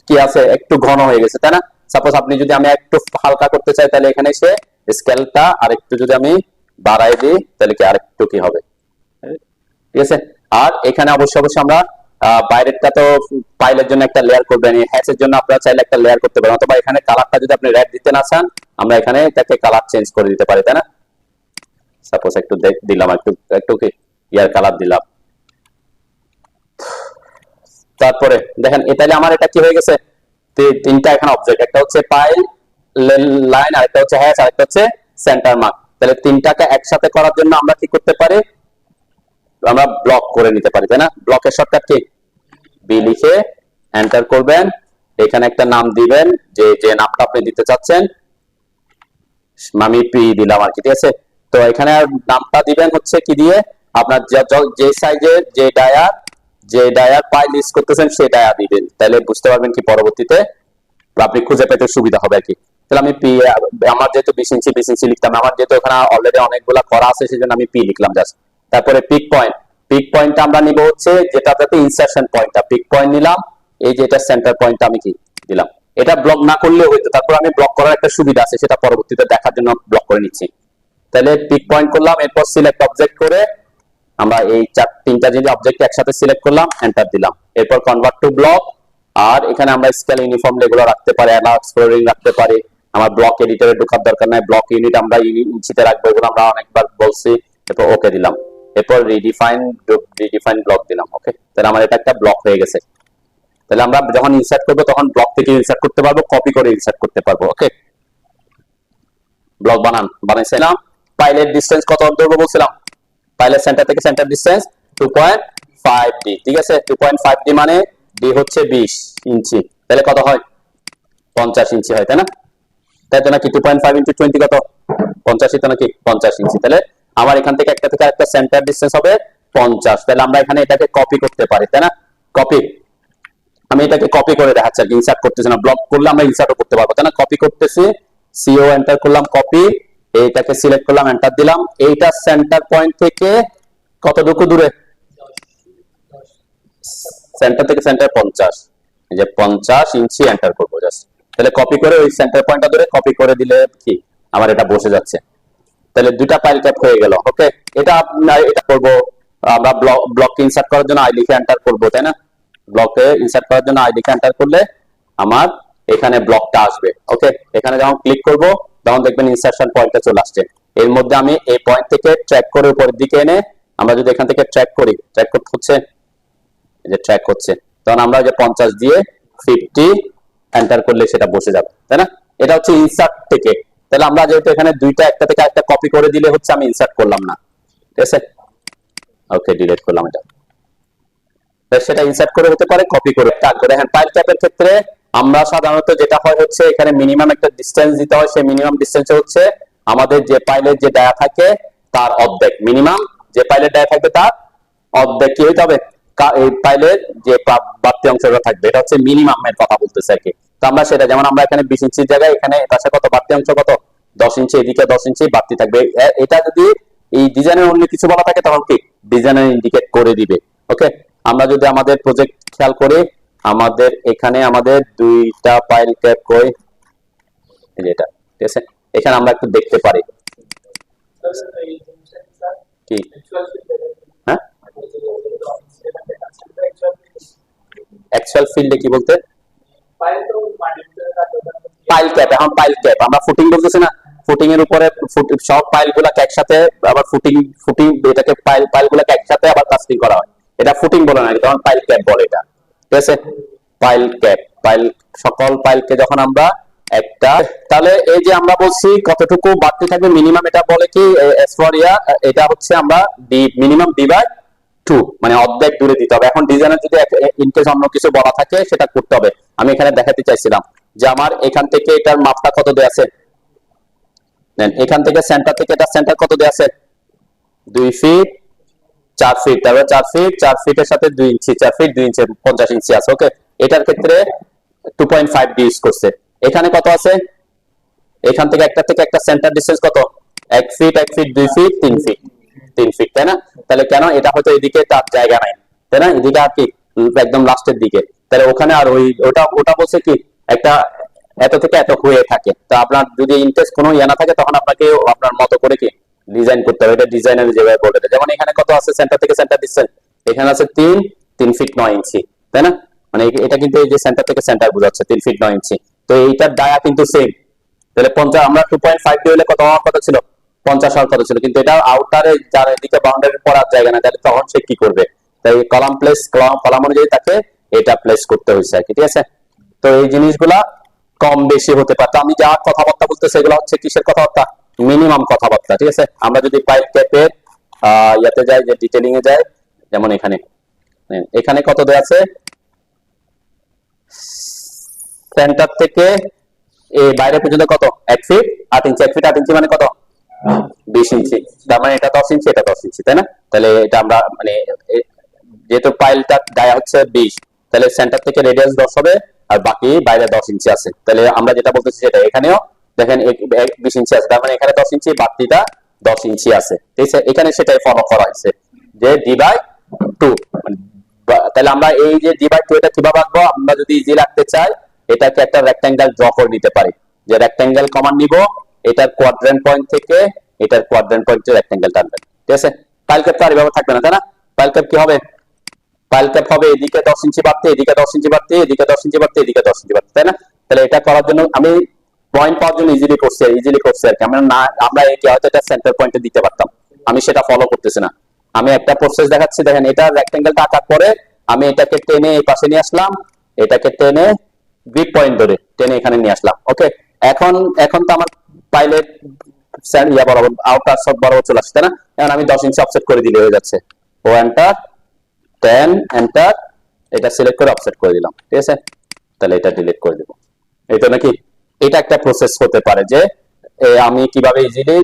কি আছে একটু ঘন হয়ে গেছে, তাই না? সাপোজ আপনি যদি আমি একটু হালকা করতে চাই তাহলে এখানে এসে স্কেলটা আরেকটু যদি আমি বাড়াই দিই তাহলে কি আরেকটু কি হবে, ঠিক আছে? আর এখানে অবশ্যই আমরা বাইরেরটা তো ফাইলের জন্য একটা লেয়ার করবেন, এই হ্যাশের জন্য আপনারা চাইলে একটা লেয়ার করতে পারেন, অথবা এখানে কালারটা যদি আপনি রেড দিতে না চান আমরা এখানে এটাকে কালার চেঞ্জ করে দিতে পারি, তাই না? সাপোজ একটু দিলাম, একটু কি ইয়ার কালার দিলাম। তারপরে দেখেন তাহলে আমার এটা কি হয়ে গেছে, তিনটা এখানে অবজেক্ট, একটা হচ্ছে ফাইল লাইন, আরেকটা হচ্ছে হ্যাশ, আরেকটা হচ্ছে সেন্টার মার্ক। তাহলে তিনটাকে একসাথে করার জন্য আমরা কি করতে পারি, আমরা ব্লক করে নিতে পারি, তাই না? ব্লকের শর্টকাট কি, বি লিখে এন্টার করবেন, এখানে একটা নাম দিবেন, যে যে নামটা আপনি দিতে চাচ্ছেন, আমি পি দিলাম আর কি, ঠিক আছে? তো এখানে নামটা দিবেন হচ্ছে কি দিয়ে, আপনার যে সাইজের যে ডায়ার ফাইল ইউজ করতেছেন সেই ডায়া দিবেন, তাহলে বুঝতে পারবেন কি পরবর্তীতে আপনি খুঁজে পেতে সুবিধা হবে আর কি। তাহলে আমি পি, আমার যেহেতু 20 ইঞ্চি লিখতাম, আমার যেহেতু ওখানে অলরেডি অনেকগুলা করা আছে সেজন্য আমি পি লিখলাম জাস্ট। তারপরে পিক পয়েন্টটা আমরা নিব হচ্ছে যেটা যাতে ইনসারশন পয়েন্টটা, পিক পয়েন্ট নিলাম, এই যে এটা সেন্টার পয়েন্টটা আমি কি দিলাম। এটা ব্লক না করলেও হইতো, তারপর আমি ব্লক করার একটা সুবিধা আছে সেটা পরবর্তীতে দেখার জন্য ব্লক করে নিচ্ছি। তাহলে পিক পয়েন্ট করলাম, এরপর সিলেক্ট অবজেক্ট করে আমরা এই তিনটা যদি অবজেক্ট একসাথে সিলেক্ট করলাম, এন্টার দিলাম, এরপর কনভার্ট টু ব্লক। আর এখানে আমরা স্কেল ইউনিফর্ম এগুলো রাখতে পারি, অ্যালাউ স্কোরিং রাখতে পারি। আমার ব্লক এডিটরে ঢোকার দরকার নাই, ব্লক ইউনিট আমরা ইঞ্চিতে রাখবো, এগুলো আমরা অনেকবার বলছি। এরপর ওকে দিলাম, এরপর রিডিফাইন ব্লক দিলাম। ওকে, তাহলে আমার এটা একটা ব্লক হয়ে গেছে। তাহলে আমরা যখন ইনসার্ট করবো তখন ব্লক থেকে ইনসার্ট করতে পারবো, কপি করে ইনসার্ট করতে পারবো। ওকে, ব্লক বানাইছিলাম। ফাইলের ডিসটেন্স কত ধরবো বলছিলাম, ফাইলের সেন্টার থেকে সেন্টার ডিসটেন্স 2.5D, ঠিক আছে? 2.5D মানে ডি হচ্ছে 20 ইঞ্চি, তাহলে কত হয়, 50 ইঞ্চি হয়, তাই না? তাই তো নাকি 2.5 × 20 কত, 50 তো নাকি 50 ইঞ্চি। তাহলে আমার এখান থেকে একটা সেন্টার ডিসটেন্স হবে 50। তাহলে আমরা এখানে এটাকে কপি করতে পারি, তাই না? কপি, আমি এটাকে কপি করে দেখাচ্ছি আর কি, ইনসার্ট করতেছি না। ব্লক করলে আমরা ইনসার্টও করতে পারবো, তাই না? কপি করতেছি, সিও এন্টার করলাম, কপি, এইটাকে সিলেক্ট করলাম, এন্টার দিলাম। এইটা সেন্টার পয়েন্ট থেকে কতটুকু দূরে, সেন্টার থেকে সেন্টার 50, এই যে 50 ইঞ্চি এন্টার করবো জাস্ট। তাহলে কপি করে ওই সেন্টার পয়েন্টটা ধরে কপি করে দিলে কি আমার এটা বসে যাচ্ছে। তাহলে দুইটা ফাইল ক্যাপ হয়ে গেল। ওকে, এটা এটা করব আমরা ব্লক ইনসার্ট করার জন্য আই লিখে এন্টার করব, তাই না? ব্লকে ইনসার্ট করার জন্য আই লিখে এন্টার করলে আমার এখানে ব্লকটা আসবে। ওকে, এখানে যখন ক্লিক করব তখন দেখবেন ইনসার্শন পয়েন্টটা চলে আসছে। এর মধ্যে আমি এই পয়েন্ট থেকে ট্র্যাক করে উপরের দিকে এনে আমরা যদি এখান থেকে ট্র্যাক করি, ট্র্যাক করতে হচ্ছে, এই যে ট্র্যাক হচ্ছে, তখন আমরা যে 50 দিয়ে 50 এন্টার করলে সেটা বসে যাবে, তাই না? এটা হচ্ছে ইনসার্ট থেকে। তাহলে আমরা যেহেতু এখানে দুইটা একটা থেকে একটা কপি করে দিলে হচ্ছে আমি ইনসার্ট করলাম না, ঠিক আছে? ওকে, ডিলিট করলাম এটা। সেটা ইনসার্ট করে হতে পারে, কপি করে কাটবে। দেখেন ফাইল ক্যাপের ক্ষেত্রে আমরা সাধারণত যেটা হয় হচ্ছে এখানে মিনিমাম একটা ডিসটেন্স দিতে হয়। সেই মিনিমাম ডিসটেন্স হচ্ছে আমাদের যে ফাইলের যে ডায়া থাকে তার অর্ধেক। মিনিমাম যে ফাইলের ডায়া থাকবে তার অর্ধেক কি হতে হবে, এই ফাইলের যে বাড়তি অংশটা থাকবে, এটা হচ্ছে মিনিমামের কথা বলতেছে আর কি। তো আমরা সেটা যেমন আমরা এখানে 20 ইঞ্চির জায়গায় এখানে পাশে কত বাড়তি অংশ, কত 10 ইঞ্চি, এদিকে 10 ইঞ্চি বাড়তি থাকবে। এটা যদি এই ডিজাইনের অন্য কিছু বলা থাকে তখন কি ডিজাইনার ইন্ডিকেট করে দিবে। ওকে, আমরা যদি আমাদের প্রজেক্ট খেয়াল করি, আমাদের এখানে আমাদের দুইটা ফাইল ক্যাপ কই, এটা ঠিক আছে, এখানে আমরা একটু দেখতে পারি কি, হ্যাঁ অ্যাকচুয়াল ফিল্ডে কি বলতে ফাইল ক্যাপ। এখন ফাইল ক্যাপ আমরা ফুটিং বলতেছি না, ফুটিং এর উপরে সব ফাইল গুলাকে একসাথে আবার ফুটিং ফুটিং এটাকে ফাইল গুলাকে একসাথে আবার কাস্টিং করা হয়, এটা ফুটিং বলে না, তখন ফাইল ক্যাপ বলে এটা, ঠিক আছে? ফাইল ক্যাপ, ফাইল সকল ফাইলকে যখন আমরা একটা, তাহলে এই যে আমরা বলছি কতটুকু বাড়তি থাকবে মিনিমাম, এটা বলে কি এসফরিয়া, এটা হচ্ছে আমরা মিনিমাম ডিভাইড 2, মানে অর্ধেক দূরে দিতে হবে। এখন ডিজাইনের যদি ইনকেস অন্য কিছু বলা থাকে সেটা করতে হবে। আমি এখানে দেখাতে চাইছিলাম যে আমার এখান থেকে এটার মাপটা কত দেয়া আছে, এখান থেকে সেন্টার থেকে এটা সেন্টার কত দেয়া আছে 2 ফিট 4 ফিট, তারপরে 4 ফিট 4 ফিটের সাথে 2 ইঞ্চি, 4 ফিট 2 ইঞ্চি 50 ইঞ্চি আছে। ওকে, এটার ক্ষেত্রে 2.5 ডি ইউজ করছে। এখানে কত আছে, এখান থেকে একটা সেন্টার ডিসটেন্স কত 1 feet 1 feet 2 feet 3 feet 3 feet, তাই না? তাহলে কেন এটা হয়তো এদিকে তার জায়গা নাই, তাই না? এদিকে আর কি একদম লাস্টের দিকে, তাহলে ওখানে আর ওই ওটা বলছে কি একটা এত থেকে এত হয়ে থাকে। তো আপনার যদি ইন্টারেস্ট কোনো ইয়া না থাকে তখন আপনাকে আপনার মতো করে কি ডিজাইন করতে হবে, এটা ডিজাইনের যেভাবে বলে দেয়। যেমন এখানে কত আছে সেন্টার থেকে সেন্টার ডিসটেন্স, এখানে আছে 3 ফিট 9 ইঞ্চি, তাই না? মানে এটা কিন্তু এই যে সেন্টার থেকে সেন্টার বোঝাচ্ছে 3 ফিট 9 ইঞ্চি। তো এইটার ডায়া কিন্তু সেম। তাহলে 50 আমরা 2.5 দিয়ে হলে কত হওয়ার কথা ছিল, 50 হওয়ার কথা ছিল, কিন্তু এটা আউটারে যার এদিকে বাউন্ডারি পড়ার জায়গা না, তাহলে তখন সে কি করবে, তাই কলাম অনুযায়ী তাকে এটা প্লেস করতে হয়েছে আর কি, ঠিক আছে? তো এই জিনিসগুলা কম বেশি হতে পারে। আমি যা কথাবার্তা বলতে সেগুলো হচ্ছে কিসের কথাবার্তা, মিনিমাম কথাবার্তা, ঠিক আছে? আমরা যদি পাইপ ক্যাপের ইয়াতে যাই, যে ডিটেইলিং এ যাই, যেমন এখানে এখানে কত দেয়া আছে, সেন্টার থেকে এই বাইরে পর্যন্ত কত 1 ফিট 8 ইঞ্চি, 1 ফিট 8 ইঞ্চি মানে কত 20 ইঞ্চি, তার মানে এটা 10 ইঞ্চি এটা 10 ইঞ্চি, তাই না? তাহলে এটা আমরা মানে যেহেতু পাইলটা ডায়া হচ্ছে 20, তাহলে সেন্টার থেকে রেডিয়াস 10 হবে আর বাকি বাইরে 10 ইঞ্চি আছে। তাহলে আমরা যেটা বলতেছি সেটা এখানেও দেখেন 20 ইঞ্চি আছে, তার মানে এখানে 10 ইঞ্চি বাকিটা 10 ইঞ্চি আছে, ঠিক আছে? এখানে সেটাই ফলো করা হয়েছে যে d/2। তাহলে আমরা এই যে d/2 এটা কিভাবে আঁকবো, আমরা যদি ইজি রাখতে চাই এটাকে একটা রেক্টেঙ্গেল ড্র করে নিতে পারি, যে রেক্টেঙ্গেল কমান্ড নিব, এটার কোয়াড্রেন্ট পয়েন্ট থেকে এটার কোয়াড্রেন্ট পয়েন্টে রেক্টেঙ্গেল টানবেন, ঠিক আছে? ফাইল ক্যাপ তো আর এভাবে থাকবে না, তাই না? ফাইল ক্যাপ কি হবে, ফাইল ক্যাপ হবে এদিকে 10 ইঞ্চি বাড়তে, এদিকে 10 ইঞ্চি বাড়তে, এদিকে 10 ইঞ্চি বাড়তে, এদিকে 10 ইঞ্চি বাড়তে, তাই না? তাহলে এটা করার জন্য আমি পয়েন্ট পাওয়ার জন্য ইজিলি করছি আর কি। আমরা একে হয়তো এটা সেন্টার পয়েন্টে দিতে পারতাম, আমি সেটা ফলো করতেছি না। আমি একটা প্রসেস দেখাচ্ছি, দেখেন এটা রেক্টেঙ্গেলটা আঁকার পরে আমি এটাকে টেনে এই পাশে নিয়ে আসলাম, এটাকে টেনে গ্রিড পয়েন্ট ধরে টেনে এখানে নিয়ে আসলাম। ওকে, এখন তো আমার ফাইলের ইয়া বরাবর আউটার সব বরাবর চলে আসছে, তাই না? এখন আমি 10 ইঞ্চি অফসেট করে দিলে হয়ে যাচ্ছে। ও এন্টার 10 এন্টার, এটা সিলেক্ট করে অফসেট করে দিলাম, ঠিক আছে? তাহলে এটা ডিলিট করে দেব। এটা নাকি এটা একটা প্রসেস হতে পারে যে আমি কিভাবে ইজিলি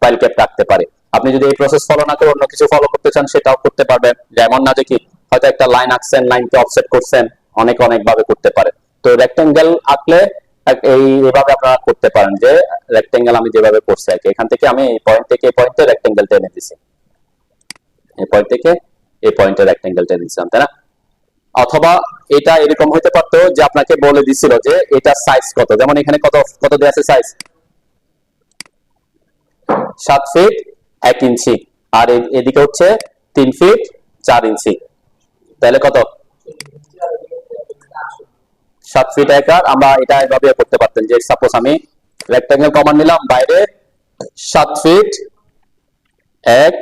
ফাইল ক্যাপ রাখতে পারি। আপনি যদি এই প্রসেস ফলো না করে অন্য কিছু ফলো করতে চান সেটাও করতে পারবেন, যেমন না যে কি হয়তো একটা লাইন আঁকছেন, লাইনকে অফসেট করছেন, অনেক ভাবে করতে পারে। তো রেক্টেঙ্গেল আঁকলে এইভাবে আপনারা করতে পারেন, যে রেক্টেঙ্গেল আমি যেভাবে করছি আর কি, এখান থেকে আমি এই পয়েন্ট থেকে এই পয়েন্টে রেক্টেঙ্গেল টেনে দিছি, এই পয়েন্ট থেকে এই পয়েন্টে রেক্টেঙ্গেল টেনে দিছিলাম, তাই না? অথবা এটা এরকম হতে পারতো যে আপনাকে বলে দিছিল যে এটা সাইজ কত, যেমন এখানে কত কত দেওয়া আছে সাইজ 7 ফিট 1 ইঞ্চি, আর এদিকে হচ্ছে 3 ফিট 4 ইঞ্চি, তাহলে কত 7 ফিট 1 আর আমরা এটা এভাবে করতে পারতেন যে সাপোজ আমি রেক্ট্যাঙ্গেল কমান নিলাম, বাইরে 7 ফিট 1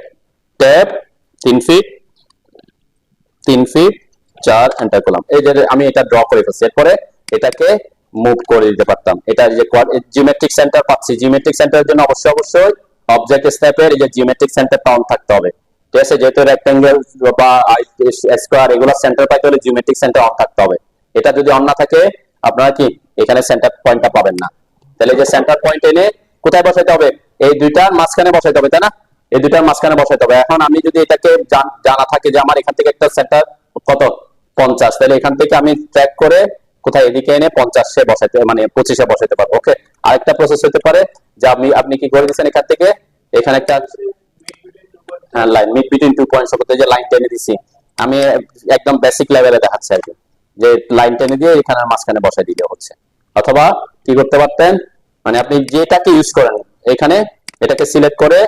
ট্যাপ 3 ফিট 4 এন্টার করলাম, এই যে আমি এটা ড্র করে ফেলছি, এরপরে এটাকে মুভ করে দিতে পারতাম। এটা যে জিওমেট্রিক সেন্টার পাচ্ছি, জিওমেট্রিক সেন্টারের জন্য অবশ্যই অবজেক্ট স্টেপের এই যে জিওমেট্রিক সেন্টারটা অন থাকতে হবে, ঠিক আছে, যেহেতু রেক্ট্যাঙ্গেল বা স্কয়ার এগুলো সেন্টার পাইতে হলে জিওমেট্রিক সেন্টার অন থাকতে হবে। এটা যদি অন না থাকে আপনারা কি এখানে সেন্টার পয়েন্টটা পাবেন না। তাহলে যে সেন্টার পয়েন্ট এনে কোথায় বসাইতে হবে, এই দুইটার মাঝখানে বসাইতে হবে, তাই না, এই দুইটার মাঝখানে বসাইতে হবে। এখন আমি যদি এটাকে জানা থাকে যে আমার এখান থেকে একটা সেন্টার কত 50, তাহলে এখান থেকে আমি ট্র্যাক করে কোথায় এদিকে এনে 50 বসাইতে মানে 25 বসাইতে পারবো। ওকে, আরেকটা প্রসেস হতে পারে যে আপনি কি করে দিচ্ছেন, এখান থেকে এখানে একটা লাইন মিড বিটুইন 2 পয়েন্টস করতে যে লাইন টেনে দিছি, আমি একদম বেসিক লেভেলে দেখাচ্ছি আর কি, যে লাইন টেনে দিয়ে এখানে মাঝখানে বসাই দিলে হচ্ছে। অথবা কি করতে পারতেন, মানে আপনি যেটাকে ইউজ করেন এখানে এটাকে সিলেক্ট করে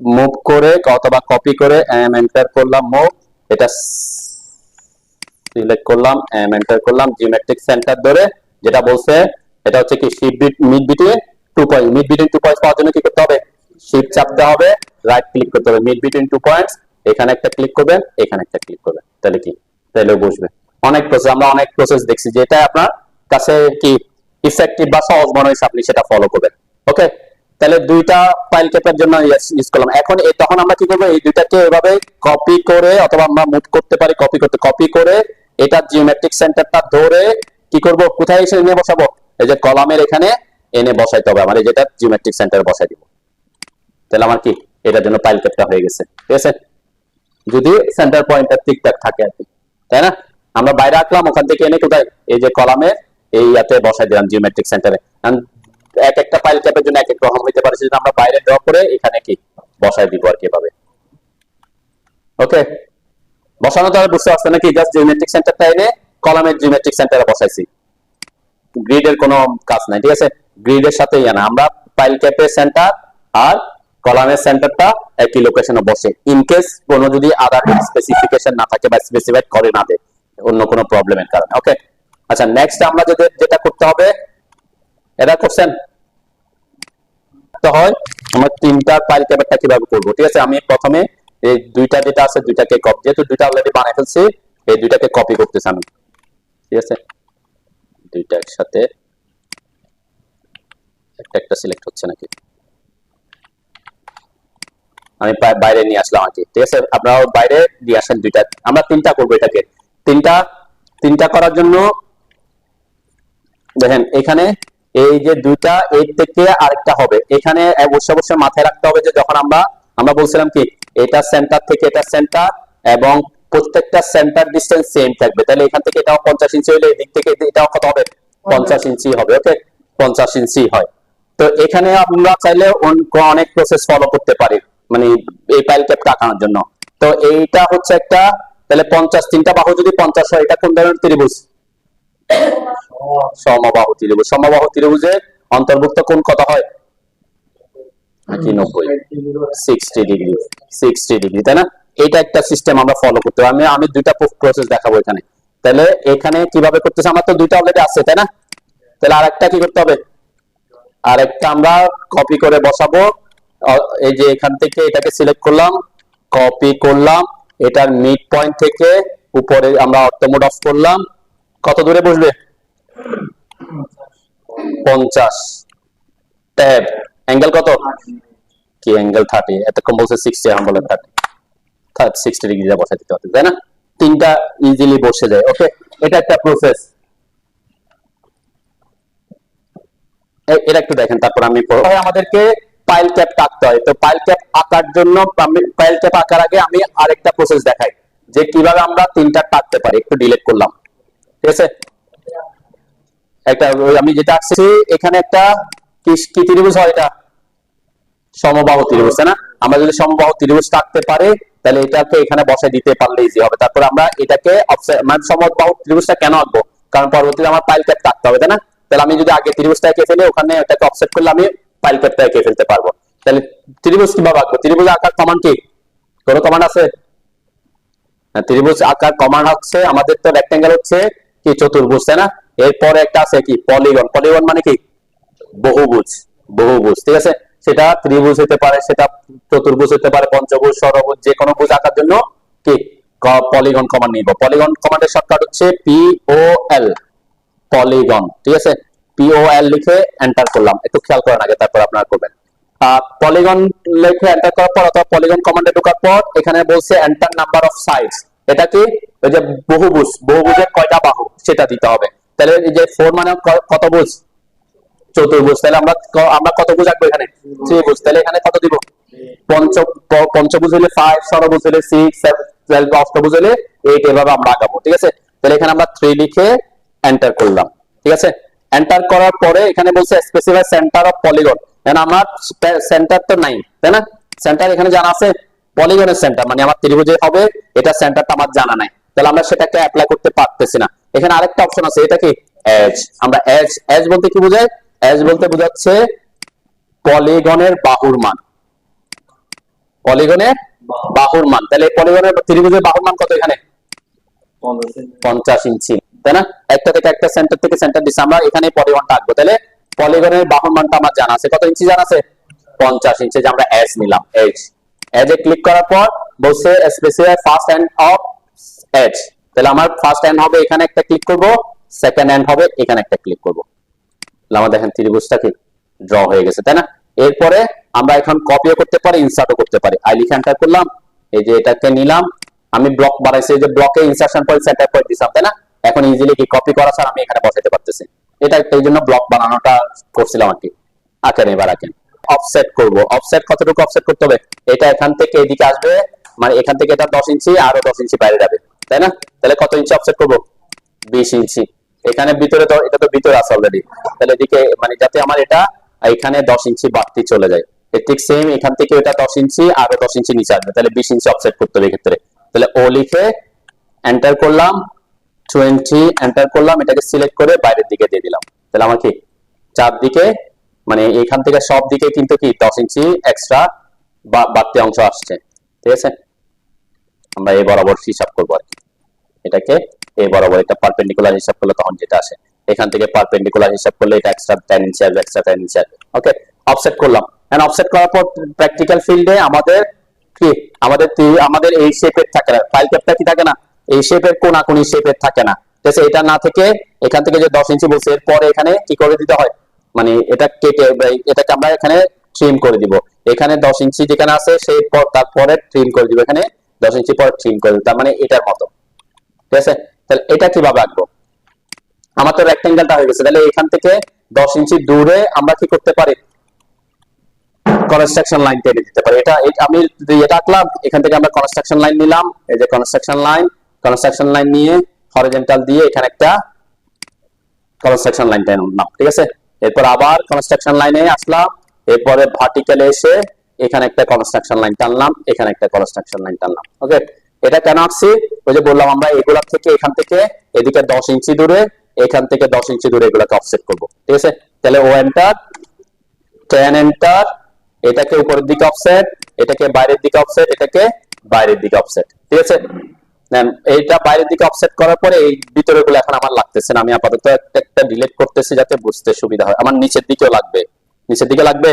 মুভ করে অথবা কপি করে এন্টার করলাম, মুভ, এটা সিলেক্ট করলাম এন্টার করলাম, জিওমেট্রিক সেন্টার ধরে যেটা বলছে এটা হচ্ছে কি mid between 2 point, mid between 2 points পাওয়ার জন্য কি করতে হবে, শিফট চাপতে হবে, রাইট ক্লিক করতে হবে, মিড বিটুইন 2 পয়েন্টস, এখানে একটা ক্লিক করবেন, এখানে একটা ক্লিক করবেন, তাহলে কি তাহলে বসবে। অনেক প্রসেস, আমরা অনেক প্রসেস দেখছি, যেটা আপনার কাছে কি ইফেক্টিভ বা সহজ মনে হয়েছে আপনি সেটা ফলো করবেন। ওকে, তাহলে দুইটা ফাইল ক্যাপের জন্য ইউজ করলাম। এখন তখন আমরা কি করবো, এই দুইটাকে এভাবে কপি করে অথবা আমরা মুভ করতে পারি, কপি করে এটা জিওমেট্রিক সেন্টারটা ধরে কি করব, কোথায় এসে এনে বসাবো, এই যে কলামের এখানে এনে বসাইতে হবে আমার, যেটা জিওমেট্রিক সেন্টার বসাই দিব। তাহলে আমার কি এটার জন্য ফাইল ক্যাপটা হয়ে গেছে, ঠিক আছে, যদি সেন্টার পয়েন্টটা ঠিকঠাক থাকে আর কি, তাই না। আমরা বাইরে রাখলাম, ওখান থেকে এনে কোথায় এই যে কলামে এই ইয়াতে বসাই দিলাম জিওমেট্রিক সেন্টারে। এক একটা ফাইল ক্যাপের জন্য এক এক রকম হইতে পারে, সেটা আমরা বাইরে ড্র করে এখানে কি বসাই দিব আর কি ভাবে। ওকে, বসানো তো বুঝতে পারছেন নাকি, জাস্ট জিওমেট্রিক সেন্টারটা এনে কলামের জিওমেট্রিক সেন্টারে বসাইছি, গ্রিডের কোনো কাজ নাই, ঠিক আছে, গ্রিডের সাথেই আনা আমরা ফাইল ক্যাপের সেন্টার আর কলামের সেন্টারটা একই লোকেশনে বসে, ইন কেস কোনো যদি আদার স্পেসিফিকেশন না থাকে বা স্পেসিফাইড করে না দেয় অন্য কোনো প্রবলেমের কারণে। ওকে, আচ্ছা, নেক্সট আমরা যেটা করতে হবে, এটা কোশ্চেন হয় আমরা তিনটা ফাইল ক্যাপেরটা কিভাবে করব, ঠিক আছে। আমি প্রথমে এই দুইটা যেটা আছে দুইটাকে কপি, যেহেতু দুইটা অলরেডি বানাই ফেলছি, এই দুইটাকে কপি করতেছি আমি, ঠিক আছে, দুইটা একসাথে, একটা সিলেক্ট হচ্ছে নাকি, আমি বাইরে নিয়ে আসলাম আর কি, ঠিক আছে, আপনারা বাইরে নিয়ে আসেন দুইটা, আমরা তিনটা করবো এটাকে। তিনটা করার জন্য দেখেন এখানে এই যে দুইটা এর থেকে আরেকটা হবে, এখানে অবশ্যই মাথায় রাখতে হবে যে যখন আমরা বলছিলাম কি এটা সেন্টার থেকে এটা সেন্টার এবং প্রত্যেকটা সেন্টার ডিসটেন্স সেম থাকবে, তাহলে এখান থেকে এটাও 50 ইঞ্চি হলে এই দিক থেকে এটাও কত হবে 50 ইঞ্চি হবে। ওকে, 50 ইঞ্চি হয়। তো এখানে আমরা চাইলে অনেক প্রসেস ফলো করতে পারি, মানে এই ফাইল ক্যাপটা আঁকানোর জন্য। তো এইটা হচ্ছে একটা, তাহলে 50 তিনটা বাহু যদি 50 হয়, এটা কোন ধরনের ত্রিভুজ, সমবাহু ত্রিভুজ। সমবাহু ত্রিভুজের অন্তর্ভুক্ত কোণ কত হয়, 60 ডিগ্রি, তাই না। এটা একটা সিস্টেম আমরা ফলো করতে হবে। আমি দুইটা প্রসেস দেখাবো এখানে। তাহলে এখানে কিভাবে করতেছে, আমার তো দুইটা অলরেডি আছে, তাই না, তাহলে আরেকটা কি করতে হবে, আরেকটা আমরা কপি করে বসাবো। এই যে এখান থেকে এটাকে সিলেক্ট করলাম, কপি করলাম, এটার মিড পয়েন্ট থেকে উপরে আমরা অর্থমোড অফ করলাম, কত দূরে বসবে 50, ট্যাব অ্যাঙ্গেল কত কি অ্যাঙ্গেল 30, এতক্ষণ বলছে 60, এখন বলে 60 ডিগ্রি বসাই দিতে হবে, তাই না, তিনটা ইজিলি বসে যায়। ওকে, এটা একটা প্রসেস, এটা একটু দেখেন, তারপর আমি আমাদেরকে ফাইল ক্যাপ আঁকতে হয়। তো ফাইল ক্যাপ আঁকার জন্য ফাইল ক্যাপ আঁকার আগে আমি আরেকটা প্রসেস দেখাই যে কিভাবে আমরা তিনটা আঁকতে পারি। একটু ডিলিট করলাম, ঠিক আছে, একটা আমি যেটা আঁকছি এখানে একটা কি ত্রিভুজ হয়, এটা সমবাহু ত্রিভুজ, তাই না। আমরা যদি সমবাহু ত্রিভুজ থাকতে পারে তাহলে এটাকে এখানে বসায় দিতে পারলে ইজি হবে। তারপর আমরা এটাকে মানে সমবাহু ত্রিভুজটা কেন আঁকবো, কারণ পরবর্তীতে আমার পাইল ক্যাপ থাকতে হবে, তাই না? তাহলে আমি যদি আগে ত্রিভুজটা এঁকে ফেলি, ওখানে এটাকে অফসেট করলে আমি পাইল ক্যাপটা এঁকে ফেলতে পারবো। তাহলে ত্রিভুজ কিভাবে আঁকবো? ত্রিভুজ আঁকার কমান্ড কি, কোনো কমান্ড আছে? ত্রিভুজ আঁকার কমান্ড হচ্ছে, আমাদের তো রেক্টেঙ্গেল হচ্ছে কি চতুর্ভুজ, তাই না? এরপরে একটা আছে কি পলিগন। পলিগন মানে কি বহুভুজ। বহুভুজ, ঠিক আছে? সেটা ত্রিভুজ হতে পারে, সেটা চতুর্ভুজ হতে পারে, পঞ্চভুজ, ষড়ভুজ, যে কোনো ভুজ আঁকার জন্য কি পলিগন কমান্ড নিব। পলিগন কমান্ডের শর্টকাট হচ্ছে POL, পলিগন, ঠিক আছে? POL লিখে এন্টার করলাম, একটু খেয়াল করেন আগে, তারপর আপনারা করবেন। পলিগন লিখে এন্টার করার পর অথবা পলিগন কমান্ডে ঢোকার পর এখানে বলছে এন্টার নাম্বার অফ সাইডস। এটা কি ওই যে বহুভুজ, বহুভুজের কয়টা বাহু সেটা দিতে হবে। তাহলে এই যে 4 মানে কত ভুজ? চতুর্ভুজ। তাহলে আমরা আমরা কত ভুজ আঁকবো এখানে? ত্রিভুজ। তাহলে এখানে কত দিব? পঞ্চভুজ হলে 5, ষড়ভুজ হলে 6, 7, অষ্টভুজ হলে 8, এভাবে আমরা আঁকাবো, ঠিক আছে? তাহলে এখানে আমরা 3 লিখে এন্টার করলাম, ঠিক আছে? এন্টার করার পরে এখানে বলছে স্পেসিফাই সেন্টার অফ পলিগন। এখন আমার সেন্টার তো নাই, তাই না? সেন্টার এখানে জানা আছে পলিগনের সেন্টার, মানে আমার ত্রিভুজে হবে, এটা সেন্টারটা আমার জানা নাই, তাহলে আমরা সেটাকে অ্যাপ্লাই করতে পারতেছি না। এখানে আরেকটা অপশন আছে, এটা কি এজ। আমরা এজ, এজ বলতে কি বোঝায়? এজ বলতে বোঝাচ্ছে পলিগনের বাহুর মান। পলিগনের বাহুর মান। তাহলে পলিগনের ত্রিভুজের বাহুর মান কত এখানে? 50 ইঞ্চি, তাই না? একটা থেকে একটা সেন্টার থেকে সেন্টার দিছে, আমরা এখানে পলিগনটা আঁকবো। তাহলে পলিগনের বাহুর মানটা আমার জানা আছে, কত ইঞ্চি জানা আছে? 50 ইঞ্চি। যে আমরা এজ নিলাম, এজ। এজে ক্লিক করার পর বলছে specify first end of edge. তাহলে আমার ফার্স্ট এন্ড হবে এখানে একটা ক্লিক করব, সেকেন্ড এন্ড হবে এখানে একটা ক্লিক করব। তাহলে আমাদের এখানে ত্রিভুজটা কি ড্র হয়ে গেছে, তাই না? এরপরে আমরা এখন কপিও করতে পারি, ইনসার্টও করতে পারি। আই লিখে এন্টার করলাম, এই যে এটাকে নিলাম, আমি ব্লক বানাইছি, এই যে ব্লকে ইনসার্শন পয়েন্ট সেন্টার পয়েন্ট দিলাম, তাই না? এখন ইজিলি কি কপি করা ছাড়া আমি এখানে বসাইতে পারতেছি। এটা এই জন্য ব্লক বানানোটা করছিলাম আর কি। আঁকেন, এবার আঁকেন। অফসেট করব। অফসেট কতটুকু অফসেট করতে হবে? এটা এখান থেকে এদিকে আসবে, মানে এখান থেকে এটা 10 ইঞ্চি, আরো 10 ইঞ্চি বাইরে যাবে, তাই না? তাহলে কত ইঞ্চি অফসেট করব? 20 ইঞ্চি। এখানে ভিতরে তো, এটা তো ভিতরে আছে অলরেডি, তাহলে এদিকে মানে যাতে আমার এটা এখানে 10 ইঞ্চি বাড়তি চলে যায়। ঠিক সেম এখান থেকে এটা 10 ইঞ্চি, আরো 10 ইঞ্চি নিচে আসবে, তাহলে 20 ইঞ্চি অফসেট করতে হবে এক্ষেত্রে। তাহলে ও লিখে এন্টার করলাম, 20 এন্টার করলাম, এটাকে সিলেক্ট করে বাইরের দিকে দিয়ে দিলাম। তাহলে আমার কি চারদিকে, মানে এখান থেকে সব দিকে কিন্তু কি 10 ইঞ্চি এক্সট্রা বাড়তি অংশ আসছে, ঠিক আছে? আমরা এই বরাবর হিসাব করবো আর কি, এটাকে এই বরাবর, এটা পারপেন্ডিকুলার হিসাব করলে তখন যেটা আসে, এখান থেকে পারপেন্ডিকুলার হিসাব করলে এটা এক্সট্রা 10 ইঞ্চি আসবে, এক্সট্রা 10 ইঞ্চি আসবে। ওকে, অফসেট করলাম। এন্ড অফসেট করার পর প্র্যাকটিক্যাল ফিল্ডে আমাদের কি, আমাদের এই শেপের থাকে না, ফাইল ক্যাপটা কি থাকে না, এই শেপের কোনাকুনি শেপের থাকে না, ঠিক আছে? এটা না থেকে এখান থেকে যে 10 ইঞ্চি বলছে, এরপরে এখানে কি করে দিতে হয়, মানে এটা কেটে এটাকে আমরা এখানে ট্রিম করে দিব। এখানে 10 ইঞ্চি যেখানে আছে সেই পর তারপরে ট্রিম করে দিব, এখানে 10 ইঞ্চি পর ট্রিম করে দিব, তার মানে এটার মতো, ঠিক আছে? তাহলে এটা কিভাবে আঁকবো? আমার তো রেক্টেঙ্গেলটা হয়ে গেছে, তাহলে এখান থেকে 10 ইঞ্চি দূরে আমরা কি করতে পারি, কনস্ট্রাকশন লাইন টেনে দিতে পারি। এটা আমি এটা আঁকলাম, এখান থেকে আমরা কনস্ট্রাকশন লাইন নিলাম, এই যে কনস্ট্রাকশন লাইন নিয়ে হরিজন্টাল দিয়ে এখানে একটা কনস্ট্রাকশন লাইন টানলাম, ঠিক আছে? এরপর আবার কনস্ট্রাকশন লাইনে আসলাম, এরপরে ভার্টিক্যালে এসে এখানে একটা কনস্ট্রাকশন লাইন টানলাম, এখানে একটা কনস্ট্রাকশন লাইন টানলাম। ওকে, এটা কেন আঁকছি? ওই যে বললাম আমরা এগুলা থেকে এখান থেকে এদিকে 10 ইঞ্চি দূরে, এখান থেকে 10 ইঞ্চি দূরে এগুলাকে অফসেট করব, ঠিক আছে? তাহলে ও এন্টার, 10 এন্টার, এটাকে উপরের দিকে অফসেট, এটাকে বাইরের দিকে অফসেট, এটাকে বাইরের দিকে অফসেট, ঠিক আছে? এইটা বাইরের দিকে অফসেট করার পরে এই ভিতরে গুলো এখন আমার লাগতেছে না, আমি আপাতত একটা ডিলিট করতেছি যাতে বুঝতে সুবিধা হয়। আমার নিচের দিকেও লাগবে, নিচের দিকে লাগবে,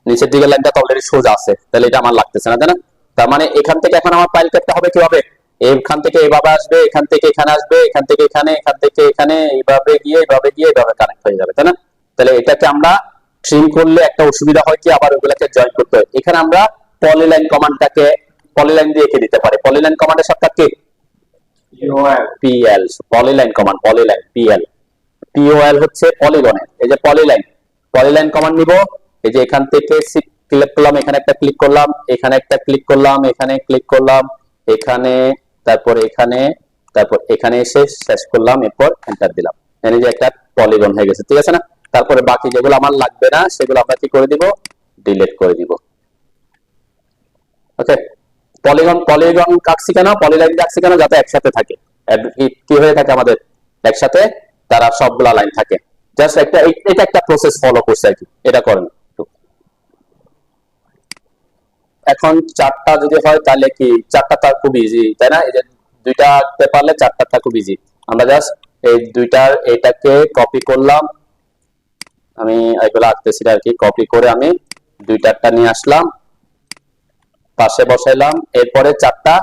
নিচের দিকে লাইনটা তো অলরেডি সোজা আছে, তাহলে এটা আমার লাগতেছে না, তাই না? তার মানে এখান থেকে এখন আমার পাইল ক্যাপটা হবে কিভাবে, এখান থেকে এইভাবে আসবে, এখান থেকে এখানে আসবে, এখান থেকে এখানে, এখান থেকে এখানে, এইভাবে গিয়ে এইভাবে কানেক্ট হয়ে যাবে, তাই না? তাহলে এটাকে আমরা ট্রিম করলে একটা অসুবিধা হয় কি, আবার ওগুলাকে জয়েন করতে হয়। এখানে আমরা পলিলাইন কমান্ডটাকে পলিলাইন দিয়ে এঁকে দিতে পারি। পলিলাইন কমান্ডের shortcut key? PL, polyline command, polyline PL, POL হচ্ছে পলিগনের, এই যে পলিলাইন কমান্ড নিব, এই যে এখান থেকে ক্লিক করলাম, এখানে একটা ক্লিক করলাম, এখানে একটা ক্লিক করলাম, এখানে ক্লিক করলাম, এখানে, তারপর এখানে, তারপর এখানে এসে শেষ করলাম, এরপর এন্টার দিলাম, এই যে একটা পলিগন হয়ে গেছে, ঠিক আছে না? তারপরে বাকি যেগুলো আমার লাগবে না সেগুলো আমরা কি করে দিব, ডিলিট করে দিব। ওকে, পলিগন পলিগন আঁকছি কেন, পলিলাইন আঁকছি কেন, যাতে একসাথে থাকে। কি হয়ে থাকে আমাদের একসাথে তারা সবগুলা লাইন থাকে। জাস্ট একটা এটা একটা প্রসেস ফলো করছে আর কি, এটা করেন। এখন চারটা যদি হয় তাহলে কি চারটা তার খুব ইজি, তাই না? এই যে দুইটা আঁকতে পারলে চারটা খুব ইজি। আমরা জাস্ট এই দুইটার এটাকে কপি করলাম, আমি এগুলো আঁকতেছি আর কি, কপি করে আমি দুইটারটা নিয়ে আসলাম, পাশে বসাইলাম। এরপরে চারটা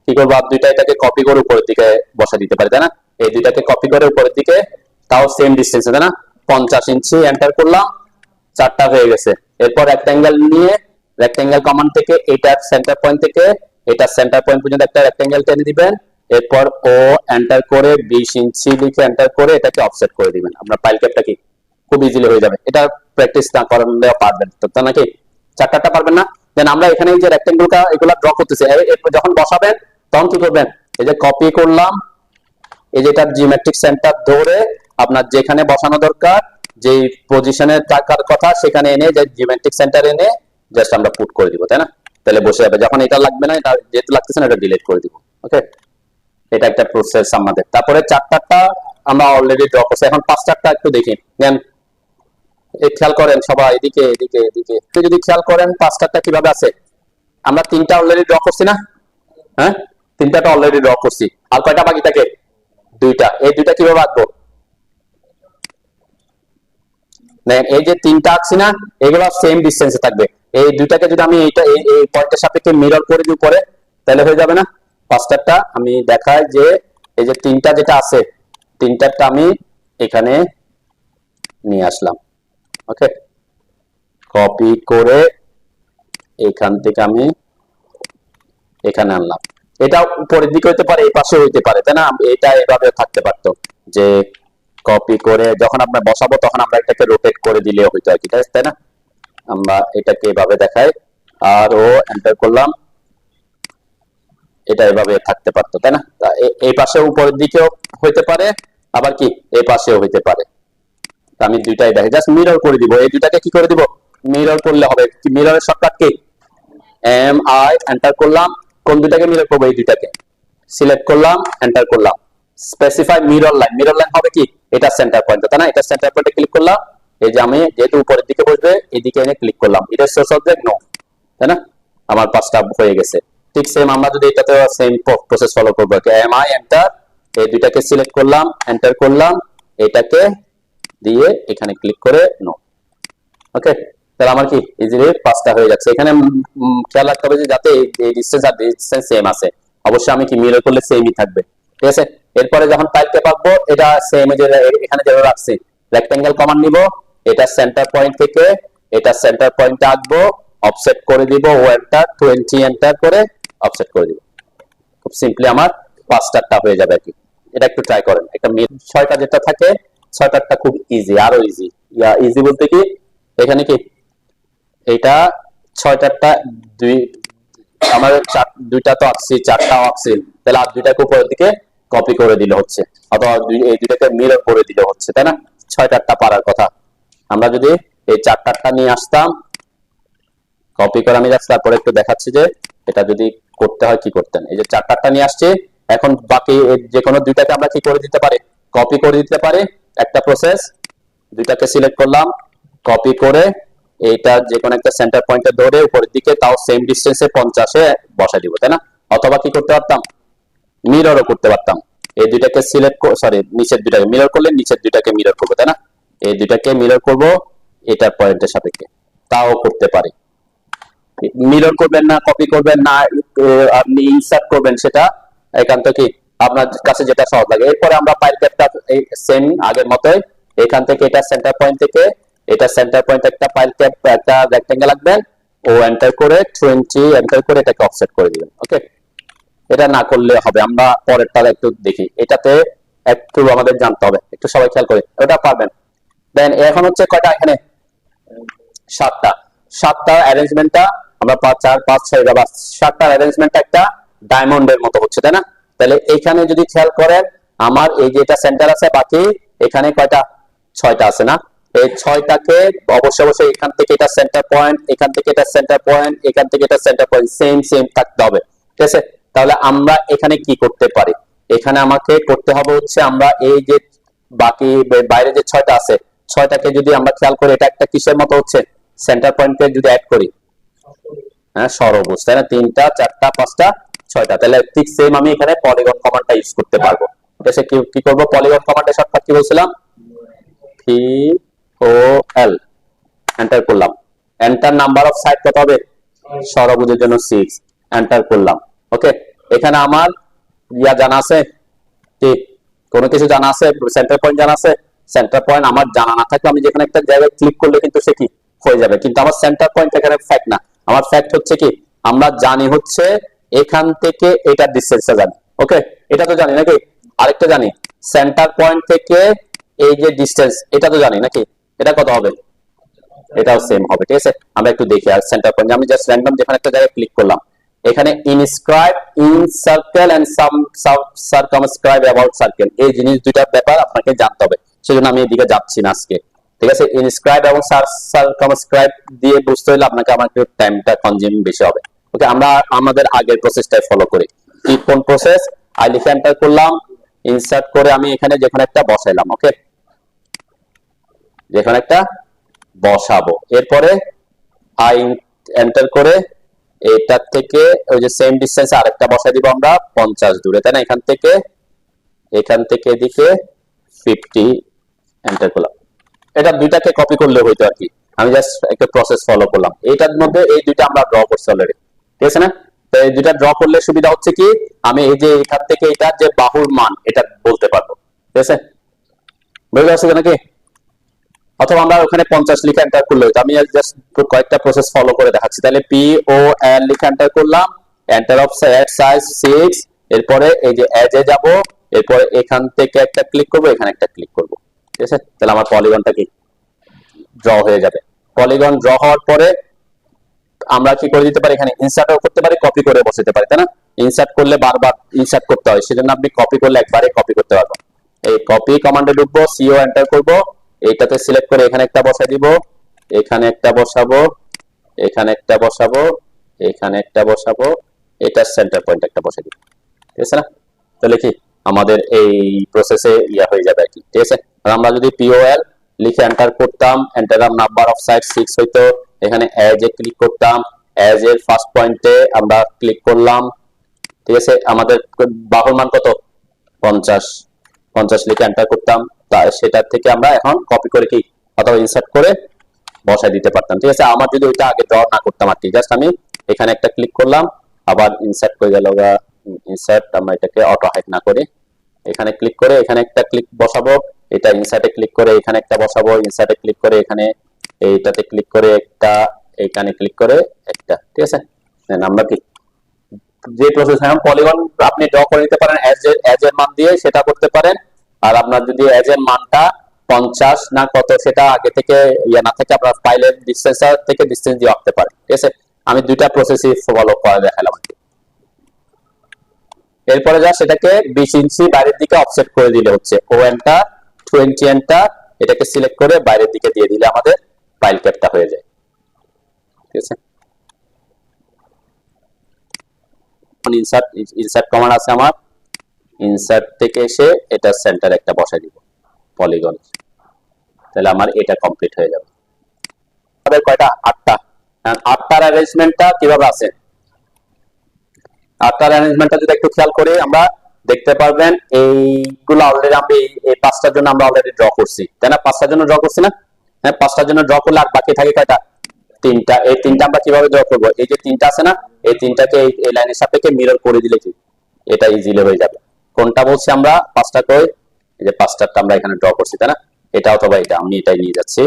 কি করবো, আর দুইটা এটাকে কপি করে উপরের দিকে বসা দিতে পারি, তাই না? এই দুইটাকে কপি করে উপরের দিকে, তাও সেম ডিস্টেন্সে, তাই না? 50 ইঞ্চি এন্টার করলাম, চারটা হয়ে গেছে। এরপর রেক্টাঙ্গেল নিয়ে রেক্টাঙ্গেল কমান্ড থেকে এটার সেন্টার পয়েন্ট থেকে এটা সেন্টার পয়েন্ট পর্যন্ত একটা রেক্টাঙ্গেল টেনে দিবেন। এরপর ও এন্টার করে 20 ইঞ্চি লিখে এন্টার করে এটাকে অফসেট করে দিবেন। আপনার ফাইল ক্যাপটা কি খুব ইজিলি হয়ে যাবে। এটা প্র্যাকটিস না করলেও পারবেন তো, তা নাকি? চারটা পারবেন না? দেন আমরা এখানে এই যে রেক্টাঙ্গেলটা এগুলা ড্র করতেছি, যখন বসাবেন তখন কি করবেন, এই যে কপি করলাম, এই যে এটা জিওমেট্রিক সেন্টার ধরে আপনার যেখানে বসানো দরকার, যে পজিশনে থাকার কথা সেখানে এনে, যে জিওমেট্রিক সেন্টার এনে জাস্ট আমরা পুট করে দিব, তাই না? তাহলে বসে যাবে। যখন এটা লাগবে না, এটা যেহেতু লাগতেছে না, এটা ডিলিট করে দিব। ওকে, এটা একটা প্রসেস আমাদের। তারপরে চারটা আমরা অলরেডি ড্র করছি, এখন পাঁচটা একটু দেখি। দেন খেয়াল করেন সবাই, এদিকে এদিকে এদিকে একটু যদি খেয়াল করেন পাঁচটা কিভাবে আছে। আমরা তিনটা অলরেডি ড্র করছি না? হ্যাঁ, তিনটাটা অলরেডি ড্র করছি। আর কয়টা বাকি থাকে? দুইটা। এই দুইটা কিভাবে আঁকবো? এই যে তিনটা আঁকছি না, এগুলো সেম ডিস্টেন্সে থাকবে। এই দুইটাকে যদি আমি এইটা এই পয়েন্টের সাপেক্ষে মিরর করে দিই উপরে, তাহলে হয়ে যাবে না? পাঁচটারটা আমি দেখাই যে এই যে তিনটা যেটা আছে, তিনটারটা আমি এখানে নিয়ে আসলাম। ওকে, কপি করে এখান থেকে আমি এখানে আনলাম। এটা উপরের দিকে হইতে পারে, এই পাশে হইতে পারে, তাই না? এটা এভাবে থাকতে পারতো যে কপি করে যখন আমরা বসাবো তখন আমরা এটাকে রোটেট করে দিলে হইতো আর কি, তাই না? আমরা এটাকে এভাবে দেখাই, আর ও এন্টার করলাম, এটা এভাবে থাকতে পারতো, তাই না? এই পাশে উপরের দিকেও হইতে পারে, আবার কি এই পাশেও হইতে পারে। আমি দুইটাই দেখি, জাস্ট মিরর করে দিব। এই দুইটাকে কি করে দিব? মিরর করলে হবে। মিররের shortcut key? M I enter করলাম। কোন দুইটাকে মিরর করবো? এই দুইটাকে সিলেক্ট করলাম, এন্টার করলাম। Specify mirror line. Mirror line হবে কি? এটা সেন্টার পয়েন্ট, তাই না? এটা সেন্টার পয়েন্টে ক্লিক করলাম। এই যে আমি যেহেতু উপরের দিকে বসবে, এদিকে এনে ক্লিক করলাম। এটা সোর্স অবজেক্ট নো, তাই না? আমার পাঁচটা হয়ে গেছে। ঠিক সেম আমরা যদি এটাতে সেম প্রসেস ফলো করবো। এম আই এন্টার, এই দুইটাকে সিলেক্ট করলাম, এন্টার করলাম, এটাকে দিয়ে এখানে ক্লিক করে নো। ওকে, তাহলে আমার কি ইজিলি পাঁচটা হয়ে যাচ্ছে। এখানে খেয়াল রাখতে হবে যে যাতে এই ডিসটেন্স আর ডিসটেন্স সেম আছে। অবশ্যই আমি কি মিরর করলে সেমই থাকবে, ঠিক আছে? এরপরে যখন টাইপকে পাবো, এটা সেম যে এখানে যেভাবে রাখছি, রেক্টেঙ্গেল কমান্ড নিব, এটা সেন্টার পয়েন্ট থেকে এটা সেন্টার পয়েন্টে আঁকবো, অফসেট করে দিব, ও এন্টার 20 এন্টার করে অফসেট করে দিব। খুব সিম্পলি আমার পাঁচটা হয়ে যাবে আর কি। এটা একটু ট্রাই করেন। একটা ছয়টা যেটা থাকে, ছয়টা খুব ইজি, আরো ইজি। ইজি বলতে কি, এখানে কি এটা ছয়টা দুই, আমার দুইটা তো আঁকছি, চারটাও আঁকছি, তাহলে আর দুইটাকে উপরের দিকে কপি করে দিলে হচ্ছে, অথবা এই দুইটাকে মিরর করে দিলে হচ্ছে, তাই না? ছয়টা পারার কথা। আমরা যদি এই চারটা নিয়ে আসতাম, কপি করে আমি যাচ্ছি, তারপরে একটু দেখাচ্ছি যে এটা যদি করতে হয় কি করতেন। এই যে চারটা নিয়ে আসছে, এখন বাকি যে কোনো দুইটাকে আমরা কি করে দিতে পারি? কপি করে দিতে পারি। একটা প্রসেস, দুইটাকে সিলেক্ট করলাম, কপি করে এইটা যে কোনো একটা সেন্টার পয়েন্টে ধরে উপরের দিকে, তাও সেম ডিস্টেন্সে 50-এ বসাই দিব, তাই না? অথবা কি করতে পারতাম? মিররও করতে পারতাম। এই দুইটাকে সিলেক্ট, সরি নিচের দুইটাকে মিরর করলে নিচের দুইটাকে মিরর করবো, তাই না? এই দুইটাকে মিরর করব এটার পয়েন্টের সাপেক্ষে, তাও করতে পারি। মিরর করবেন না, কপি করবেন না, আপনি ইনসার্ট করবেন, সেটা একান্ত কি আপনার কাছে যেটা সহজ লাগে। এরপরে আমরা ফাইল ক্যাপটা সেম আগের মতোই, এখান থেকে এটা সেন্টার পয়েন্ট থেকে এটা সেন্টার পয়েন্ট একটা ফাইল ক্যাপ একটা রেক্টেঙ্গেল আঁকবেন, ও এন্টার করে 20 এন্টার করে এটাকে অফসেট করে দিবেন। ওকে, এটা না করলে হবে। আমরা পরেরটা একটু দেখি, এটাতে একটু আমাদের জানতে হবে, একটু সবাই খেয়াল করে, ওটা পারবেন। দেন এখন হচ্ছে কয়টা? এখানে সাতটা অ্যারেঞ্জমেন্টটা আমরা 5 4 5 6 বা 7টা অ্যারেঞ্জমেন্টটা একটা ডায়মন্ডের মতো হচ্ছে, তাই না? তাহলে এখানে যদি খেয়াল করেন, আমার এই যে এটা সেন্টার আছে, বাকি এখানে কয়টা? 6টা আছে না? এই 6টাকে অবশ্যই অবশ্যই এখান থেকে এটা সেন্টার পয়েন্ট, এখান থেকে এটা সেন্টার পয়েন্ট, এখান থেকে এটা সেন্টার পয়েন্ট, সেম সেম থাকতে হবে। ঠিক আছে, তাহলে আমরা এখানে কি করতে পারি, এখানে আমাকে করতে হবে হচ্ছে আমরা এই যে বাকি বাইরে যে 6টা আছে 6টাকে যদি আমরা খেয়াল করি এটা একটা কিসের মতো হচ্ছে, সেন্টার পয়েন্টকে যদি অ্যাড করি, হ্যাঁ ষড়ভুজ, তাই না, 3টা 4টা 5টা 6টা, তাহলে ঠিক সেম আমি এখানে পলিগন কমান্ডটা ইউজ করতে পারবো। ঠিক আছে, কি করব, পলিগন কমান্ডের শর্টকাট কি বলছিলাম, POL, এন্টার করলাম, এন্টার নাম্বার অফ সাইড কত হবে, ষড়ভুজের জন্য 6, এন্টার করলাম। ওকে, এখানে আমার ইয়া জানা আছে কি, কোনো কিছু জানা আছে, সেন্টার পয়েন্ট জানা আছে, সেন্টার পয়েন্ট আমার জানা না থাকলে আমি যেখানে একটা জায়গায় ক্লিক করলে কিন্তু সে কি হয়ে যাবে, কিন্তু আমার সেন্টার পয়েন্ট এখানে ফ্যাক্ট না, আমার ফ্যাক্ট হচ্ছে কি আমরা জানি হচ্ছে এখান থেকে এটা ডিসটেন্সটা জানি। ওকে, এটা তো জানি নাকি, আরেকটা জানি সেন্টার পয়েন্ট থেকে এই যে ডিসটেন্স এটা তো জানি নাকি, এটা কত হবে, এটাও সেম হবে। ঠিক আছে, আমরা একটু দেখি আর সেন্টার পয়েন্ট আমি জাস্ট র্যান্ডম যেখানে একটা জায়গায় ক্লিক করলাম, এখানে inscribe in circle and circumscribe about circle, এই জিনিস দুইটা ব্যাপার আপনাকে জানতে হবে, সেজন্য আমি এদিকে যাচ্ছি না আজকে। ঠিক আছে, ইনস্ক্রাইব এবং সার্কামস্ক্রাইব দিয়ে বুঝতে হলে আপনাকে আমার একটু টাইমটা কনজিউম বেশি হবে। ওকে, আমরা আমাদের আগের প্রসেসটাই ফলো করি। কি কোন প্রসেস, আই লিখে এন্টার করলাম, ইনসার্ট করে আমি এখানে যেখানে একটা বসাইলাম, ওকে যেখানে একটা বসাবো, এরপরে আই এন্টার করে এটার থেকে ওই যে সেম ডিসটেন্সে আরেকটা বসাই দিব আমরা 50 দূরে, তাই না, এখান থেকে এদিকে 50, এন্টার করলাম। এটা দুইটাকে কপি করলে হইতো আর কি, আমি জাস্ট একটা প্রসেস ফলো করলাম, এইটার মধ্যে এই দুইটা আমরা ড্র করছি অলরেডি। ঠিক আছে না, তো এই দুইটা ড্র করলে সুবিধা হচ্ছে কি আমি এই যে এখান থেকে এটার যে বাহুর মান এটা বলতে পারবো। ঠিক আছে, বুঝতে পারছি নাকি, অথবা আমরা ওখানে 50 লিখে এন্টার করলে হইতো, আমি জাস্ট কয়েকটা প্রসেস ফলো করে দেখাচ্ছি। তাহলে POL লিখে এন্টার করলাম, এন্টার অফ সাইজ 6, এরপরে এই যে এজ এ যাব, এরপরে এখান থেকে একটা ক্লিক করব, এখানে একটা ক্লিক করব। ঠিক আছে, তাহলে আমার পলিগনটা কি ড্র হয়ে যাবে। পলিগন ড্র হওয়ার পরে আমরা কি করে দিতে পারি, এখানে ইনসার্টও করতে পারি, কপি করে বসাতে পারি, তাই না, ইনসার্ট করলে বারবার ইনসার্ট করতে হয়, সেজন্য আপনি কপি করলে একবারে কপি করতে পারবেন। এই কপি কমান্ডে ঢুকবো, CO এন্টার করব, এইটাতে সিলেক্ট করে এখানে একটা বসাই দিব, এখানে একটা বসাবো, এখানে একটা বসাবো, এখানে একটা বসাবো, এটা সেন্টার পয়েন্ট একটা বসাই দিব। ঠিক আছে না, তাহলে কি আমাদের এই প্রসেসে ইয়া হয়ে যাবে আর কি। ঠিক আছে, আর আমরা যদি POL লিখে এন্টার করতাম, এন্টার নাম্বার অফ সাইড 6 হইতো, এখানে এজ এ ক্লিক করতাম, এজ এর ফার্স্ট পয়েন্টে আমরা ক্লিক করলাম। ঠিক আছে, আমাদের বাহুর মান কত 50 লিখে এন্টার করতাম, সেটার থেকে আমরা এখন কপি করে কি অথবা ইনসার্ট করে বসাই দিতে পারতাম। ঠিক আছে, আমার যদি ওইটা আগে ড্র না করতাম আর কি, জাস্ট আমি এখানে একটা ক্লিক করলাম, আবার ইনসার্ট করে গেল, ইনসার্ট আমরা এটাকে অটো হাইড না করে এখানে ক্লিক করে এখানে একটা ক্লিক বসাবো, এটা ইনসার্টে ক্লিক করে এখানে একটা বসাবো, ইনসার্টে ক্লিক করে এখানে এইটাতে ক্লিক করে একটা, এখানে ক্লিক করে একটা। ঠিক আছে, আমরা কি যে প্রসেস এখন পলিগন আপনি ড্র করে নিতে পারেন এজ এর মান দিয়ে, সেটা করতে পারেন। আর আপনার যদি এজ এর মানটা 50 না কত সেটা আগে থেকে ইয়া না থাকে, আপনার ফাইলের ডিসটেন্স থেকে ডিসটেন্স দিয়ে আঁকতে পারেন। ঠিক আছে, আমি দুইটা প্রসেসই ফলো করে দেখালাম। এরপরে যা সেটাকে 20 ইঞ্চি বাইরের দিকে অফসেট করে দিলে হচ্ছে, ও এন্টার 20 এন্টার, এটাকে সিলেক্ট করে বাইরের দিকে দিয়ে দিলে আমাদের ফাইল ক্যাপটা হয়ে যায়। ঠিক আছে, ইনসার্ট কমান্ড আছে আমার, ইনসার্ট থেকে এসে এটা সেন্টার একটা বসাই দিব পলিগন, তাহলে আমার এটা কমপ্লিট হয়ে যাবে। আমাদের কয়টা 8টা, 8টার অ্যারেঞ্জমেন্টটা কিভাবে আছে, 8টার অ্যারেঞ্জমেন্টটা যদি একটু খেয়াল করি আমরা দেখতে পারবেন এইগুলো অলরেডি আমি এই 5টার জন্য আমরা অলরেডি ড্র করছি, তাই না, 5টার জন্য ড্র করছি না, হ্যাঁ 5টার জন্য ড্র করলে আর বাকি থাকে কয়টা, 3টা। এই 3টা আমরা কিভাবে ড্র করব, এই যে 3টা আছে না, এই 3টাকে এই লাইনের সাপেক্ষে মিরর করে দিলে কি এটা ইজিলি হয়ে যাবে। কোনটা বলছি আমরা 5টা কই, এই যে 5টারটা আমরা এখানে ড্র করছি, তাই না, এটা অথবা এটা, আমি এটাই নিয়ে যাচ্ছি,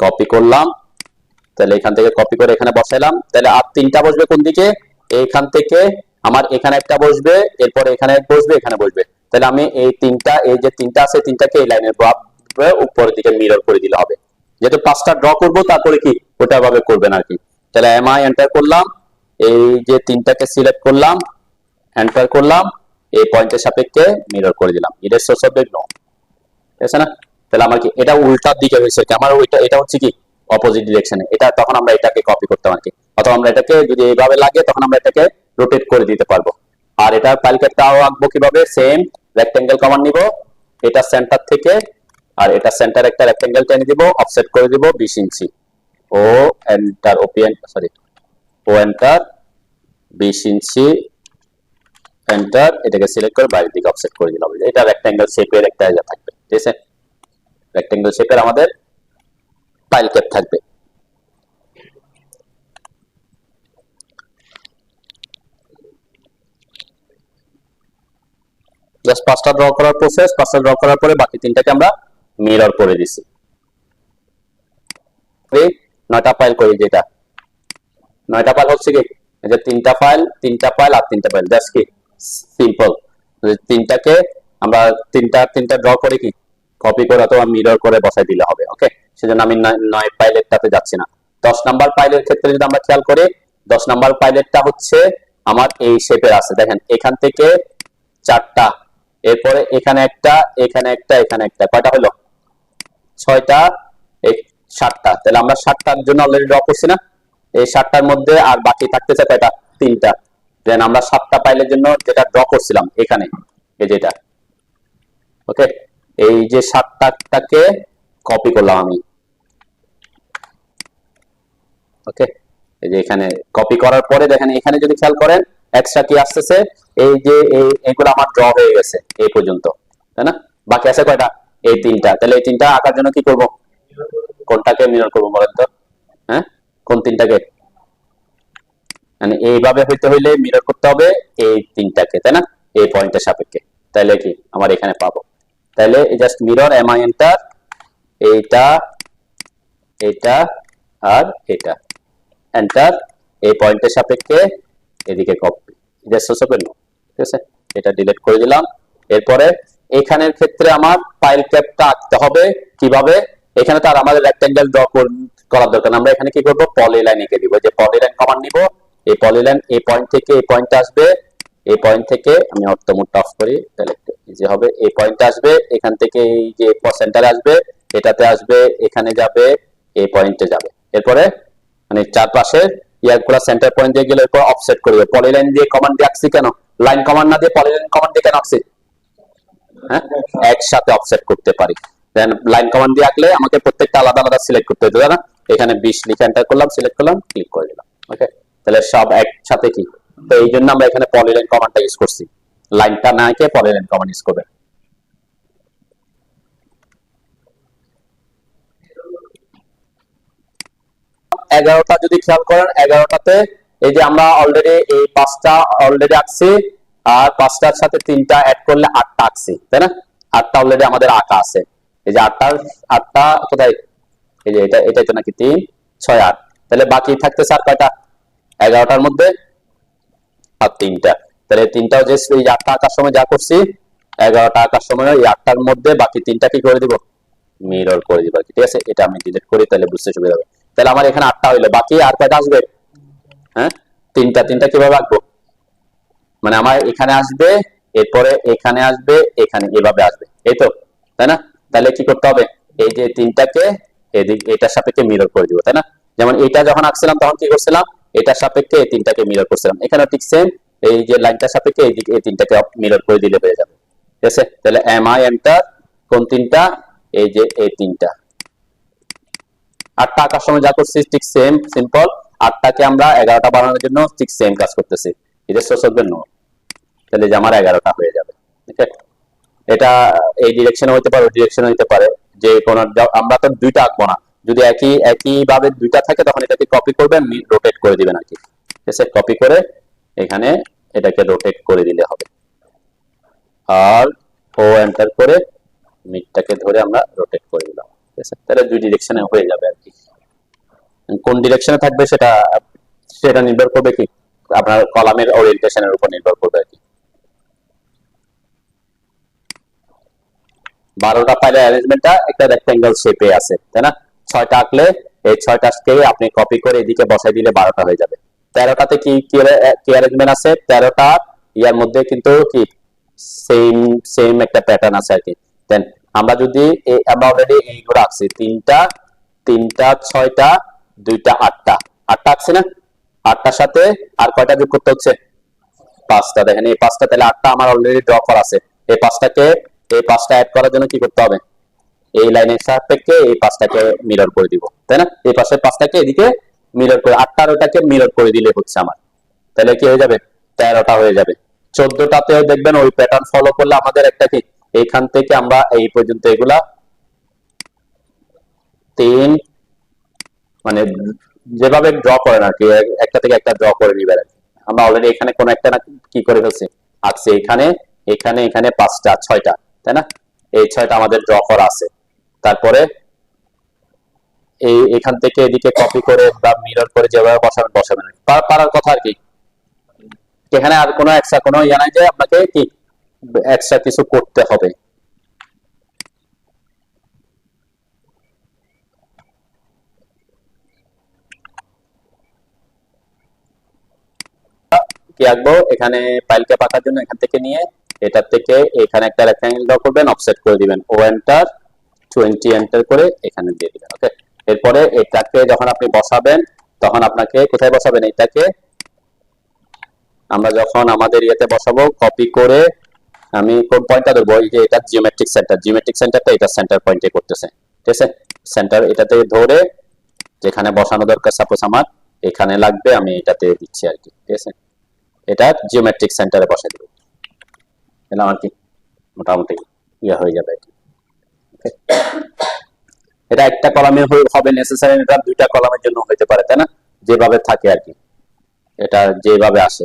কপি করলাম, তাহলে এখান থেকে কপি করে এখানে বসাইলাম, তাহলে আর 3টা বসবে কোন দিকে, এইখান থেকে আমার এখানে একটা বসবে, এরপর এখানে বসবে, এখানে বসবে, তাহলে আমি এই 3টা, এই যে 3টা আছে 3টাকে এই লাইনের উপরের দিকে মিরর করে দিলে হবে। যেহেতু 5টা ড্র করব তারপরে কি ওটা ভাবে করবেন আর কি। তাহলে এমআই এন্টার করলাম, এই যে 3টাকে সিলেক্ট করলাম, এন্টার করলাম, এই পয়েন্টের সাপেক্ষে মিরর করে দিলাম, ইরেজ সোর্স অফ নো, ঠিক আছে না, তাহলে আমার কি এটা উল্টার দিকে হয়েছে কি, আমার এটা হচ্ছে কি অপোজিট ডিরেকশনে, এটা তখন আমরা এটাকে কপি করতে পারি, অথবা আমরা এটাকে যদি এইভাবে লাগে তখন আমরা এটাকে রোটেট করে দিতে পারবো। আর এটা ফাইল ক্যাপটাও আঁকবো কিভাবে, সেম রেক্টেঙ্গেল কমান্ড নিব, এটা সেন্টার থেকে, আর এটা সেন্টার একটা রেক্টেঙ্গেল টেনে দিব, অফসেট করে দিব 20 ইঞ্চি, ও এন্টার ও এন্টার 20 ইঞ্চি এন্টার, এটাকে সিলেক্ট করে বাইরের দিকে অফসেট করে দিলাম। এটা রেক্টেঙ্গেল শেপের একটা ইয়া থাকবে, ঠিক আছে, রেক্টেঙ্গেল শেপের আমাদের ফাইল ক্যাপ থাকবে। জাস্ট পাঁচটা ড্র করার প্রসেস, পাঁচটা ড্র করার পরে বাকি তিনটাকে আমরা মিরর করে দিছি। 9টা ফাইল করি, যেটা 9টা ফাইল হচ্ছে কি, এই যে তিনটা ফাইল আর তিনটা ফাইল, জাস্ট কি সিম্পল। তিনটাকে আমরা তিনটা ড্র করে কি কপি করে অথবা মিরর করে বসাই দিলে হবে। ওকে, সেজন্য আমি 9 ফাইলেরটাতে যাচ্ছি না। 10 নাম্বার ফাইলের ক্ষেত্রে যদি আমরা খেয়াল করি, 10 নাম্বার ফাইলেরটা হচ্ছে আমার এই শেপের আছে, দেখেন এখান থেকে 4টা, এরপরে এখানে একটা, এখানে একটা, এখানে একটা, কয়টা হলো 6টা, 7টা। তাহলে আমরা 7টার জন্য অলরেডি ড্র করছি না, এই 7টার মধ্যে আর বাকি থাকতেছে কয়টা, 3টা। দেন আমরা 7টা ফাইলের জন্য যেটা ড্র করছিলাম এখানে, এই যেটা, ওকে, এই যে 7টাকে কপি করলাম আমি, ওকে, এই যে এখানে কপি করার পরে দেখেন এখানে যদি খেয়াল করেন এক্সট্রা কি আসতেছে, এই যে এইগুলো আমার ড্র হয়ে গেছে এই পর্যন্ত, তাই না, বাকি আছে কয়টা, এই 3টা। তাহলে এই 3টা আঁকার জন্য কি করব, কোনটাকে মিরর করব বলেন তো, হ্যাঁ, কোন 3টাকে, মানে এইভাবে হইতে হইলে মিরর করতে হবে এই 3টাকে, তাই না, এই পয়েন্টের সাপেক্ষে, তাহলে কি আমার এখানে পাবো। তাহলে জাস্ট মিরর এমআই এন্টার, এইটা, এটা আর এটা, এন্টার, এই পয়েন্টের সাপেক্ষে এদিকে কপি, জাস্ট ওকে, ঠিক আছে, এটা ডিলিট করে দিলাম। এরপরে এখানের ক্ষেত্রে আমার ফাইল ক্যাপটা আঁকতে হবে কিভাবে, এখানে তো আর আমাদের রেক্টেঙ্গেল ড্র করার দরকার, আমরা এখানে কি করব, পলিলাইন এঁকে দিব, যে পলিলাইন কমান্ড নিব, এই পলিলাইন এই পয়েন্ট থেকে এই পয়েন্টে আসবে, এই পয়েন্ট থেকে আমি অর্থ মোডটা অফ করি, তাহলে একটু ইজি হবে, এই পয়েন্টে আসবে, এখান থেকে এই যে সেন্টারে আসবে, এটাতে আসবে, এখানে যাবে, এই পয়েন্টে যাবে, এরপরে মানে চারপাশে ইয়ারগুলো সেন্টার পয়েন্ট দিয়ে গেলে এরপর অফসেট করবে। পলিলাইন দিয়ে কমান্ড দিয়ে আঁকছি কেন, লাইন কমান্ড না দিয়ে পলিলাইন কমান্ড দিয়ে কেন আঁকছি, হ্যাঁ, একসাথে অফসেট করতে পারি। দেন লাইন কমান্ড দিয়ে আঁকলে আমাকে প্রত্যেকটা আলাদা আলাদা সিলেক্ট করতে হতো না, এখানে 20 লিখে এন্টার করলাম, সিলেক্ট করলাম, ক্লিক করে দিলাম, ওকে, তাহলে সব একসাথে কি, তো এই জন্য আমরা এখানে পলিলাইন কমান্ডটা ইউজ করছি, লাইনটা না এঁকে পলিলাইন কমান্ড ইউজ করবে। এগারোটা যদি খেয়াল করেন, 11টাতে এই যে আমরা অলরেডি এই 5টা অলরেডি আঁকছি, আর 5টার সাথে 3টা অ্যাড করলে 8টা আঁকছি, তাই না, 8টা অলরেডি আমাদের আঁকা আছে, এই যে 8টা কোথায়, এই যে এটাই তো নাকি 3 6 8, তাহলে বাকি থাকতেছে আর কয়টা, 11টার মধ্যে আর 3টা, তাহলে 3টাও যে এই 8টা আঁকার সময় যা করছি, 11টা আঁকার সময় এই 8টার মধ্যে বাকি 3টা কি করে দিব, মিরর করে দিব, ঠিক আছে, এটা আমি ডিলিট করি, তাহলে বুঝতে সুবিধা হবে। তাহলে আমার এখানে 8টা হইলো, বাকি আর কয়টা আসবে, হ্যাঁ, 3টা কিভাবে আঁকবো, মানে আমার এখানে আসবে, এরপরে এখানে আসবে, এখানে এভাবে আসবে, এই তো, তাই না, তাহলে কি করতে হবে, এই যে 3টাকে এটার সাপেক্ষে মিরর করে দিব, তাই না, যেমন এটা যখন আঁকছিলাম তখন কি করছিলাম, এটার সাপেক্ষে এই 3টাকে মিরর করছিলাম, এখানে ঠিক সেম, এই যে লাইনটার সাপেক্ষে এইদিকে এই 3টাকে মিরর করে দিলে হয়ে যাবে, ঠিক আছে। তাহলে এমআই এন্টার, কোন 3টা, এই যে এই 3টা, 8টা আঁকার সময় যা করছি ঠিক সেম সিম্পল, 8টাকে আমরা 11টা বানানোর জন্য ঠিক সেম কাজ করতেছি, এটা সহজ নো, তাহলে যে আমার 11টা হয়ে যাবে, ঠিক আছে। এটা এই ডিরেকশনে হইতে পারে, ওই ডিরেকশনে হইতে পারে, যে কোন, আমরা তো 2টা আঁকবো না, যদি একই ভাবে 2টা থাকে তখন এটাকে কপি করবেন, রোটেট করে দিবেন আর কি, ঠিক আছে, কপি করে এখানে এটাকে রোটেট করে দিলে হবে, আর ও এন্টার করে মিডটাকে ধরে আমরা রোটেট করে দিলাম, ঠিক আছে, তাহলে 2 ডিরেকশনে হয়ে যাবে আর কি। কোন ডিরেকশনে থাকবে সেটা সেটা নির্ভর করবে কি আপনার কলামের ওরিয়েন্টেশনের উপর নির্ভর করবে আর কি। 12টা ফাইলের অ্যারেঞ্জমেন্টটা একটা রেক্ট্যাঙ্গেল শেপে আছে, তাই না, 6টা আঁকলে এই 6টাকে আপনি কপি করে এদিকে বসাই দিলে 12টা হয়ে যাবে। 13টাতে কি কি অ্যারেঞ্জমেন্ট আছে, 13টা ইয়ার মধ্যে কিন্তু কি সেম একটা প্যাটার্ন আছে আর কি। দেন আমরা যদি আমরা অলরেডি এইগুলো রাখছি, তিনটা তিনটা 6টা 2টা 8টা 8টা আছে না, 8টার সাথে আর কয়টা যোগ করতে হচ্ছে? 5টা। দেখেন এই 5টা, তাহলে 8টা আমার অলরেডি ড্র করা আছে। এই 5টাকে এই 5টা অ্যাড করার জন্য কি করতে হবে? এই লাইনের সাপেক্ষে এই 5টাকে মিরর করে দিব, তাই না? এই পাশের 5টাকে এদিকে মিরর করে 8টার ওটাকে মিরর করে দিলে হচ্ছে আমার, তাহলে কি হয়ে যাবে? 13টা হয়ে যাবে। 14টাতেও দেখবেন ওই প্যাটার্ন ফলো করলে আমাদের একটা কি, এইখান থেকে আমরা এই পর্যন্ত এগুলা 3 মানে যেভাবে ড্র করেন আর কি, একটা থেকে একটা ড্র করে নিবেন। আমরা অলরেডি এখানে কোন একটা না কি করে ফেলছি, আচ্ছা এখানে এখানে এখানে 5টা 6টা, তাই না? এই 6টা আমাদের ড্র করা আছে। তারপরে এই এখান থেকে এদিকে কপি করে বা মিরর করে যেভাবে বসাবেন বসাবেন, পারার কথা আর কি। এখানে আর কোনো এক্সট্রা কোনো ইয়া নাই যে আপনাকে কি এক্সট্রা কিছু করতে হবে। কি আঁকবো এখানে, ফাইলকে পাকার জন্য এখান থেকে নিয়ে এটার থেকে এখানে একটা রেক্টাঙ্গেল ড্র করবেন, অফসেট করে দিবেন, ও এন্টার 20 এন্টার করে এখানে দিয়ে দিবেন। ওকে, এরপরে এটাকে যখন আপনি বসাবেন তখন আপনাকে কোথায় বসাবেন? এটাকে আমরা যখন আমাদের ইয়েতে বসাবো কপি করে, আমি কোন পয়েন্টটা ধরবো? এই যে এটা জিওমেট্রিক সেন্টার, জিওমেট্রিক সেন্টারটা এটা সেন্টার পয়েন্টে করতেছে, ঠিক আছে? সেন্টার এটাতে ধরে যেখানে বসানো দরকার, সাপোজ আমার এখানে লাগবে, আমি এটাতে দিচ্ছি আর কি, ঠিক আছে? এটা জিওমেট্রিক সেন্টারে বসে দেব, তাহলে আমার কি মোটামুটি ইয়ে হয়ে যাবে। এটা একটা কলামে হবে নেসেসারি, এটা 2টা কলামের জন্য হতে পারে, তাই না? যেভাবে থাকে আর কি, এটা যেভাবে আসে।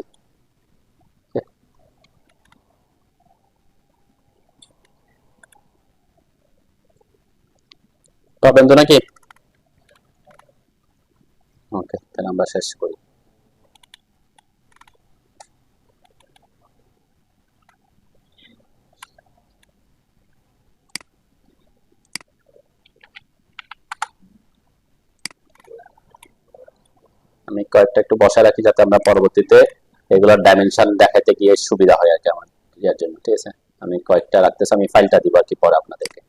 পাবেন তো নাকি? ওকে, তাহলে আমরা শেষ করি। আমি কয়েকটা একটু বসায় রাখি যাতে আমরা পরবর্তীতে এগুলোর ডাইমেনশন দেখাতে গিয়ে সুবিধা হয় আর কি আমার ইয়ার জন্য, ঠিক আছে? আমি কয়েকটা রাখতেছি, আমি ফাইলটা দিব আর কি পরে আপনাদেরকে।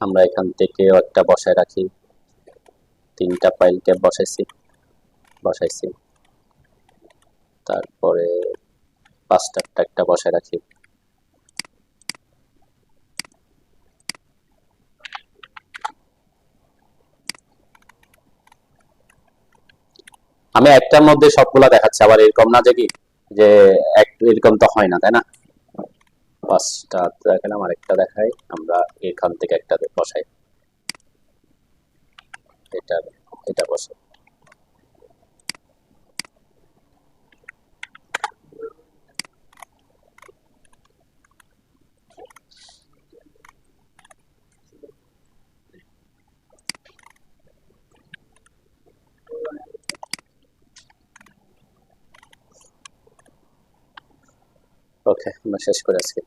আমরা এখান থেকে একটা বসায় রাখি, 3টা ফাইলকে বসাইছি, তারপরে 5টারটা একটা বসায় রাখি। আমি একটার মধ্যে সবগুলা দেখাচ্ছি, আবার এরকম না যে কি যে এরকম তো হয় না, তাই না? 5টা দেখালাম, আর একটা দেখাই, আমরা এখান থেকে একটা বসাই, এটা এটা বসাই। ওকে, আমরা শেষ করে আজকে।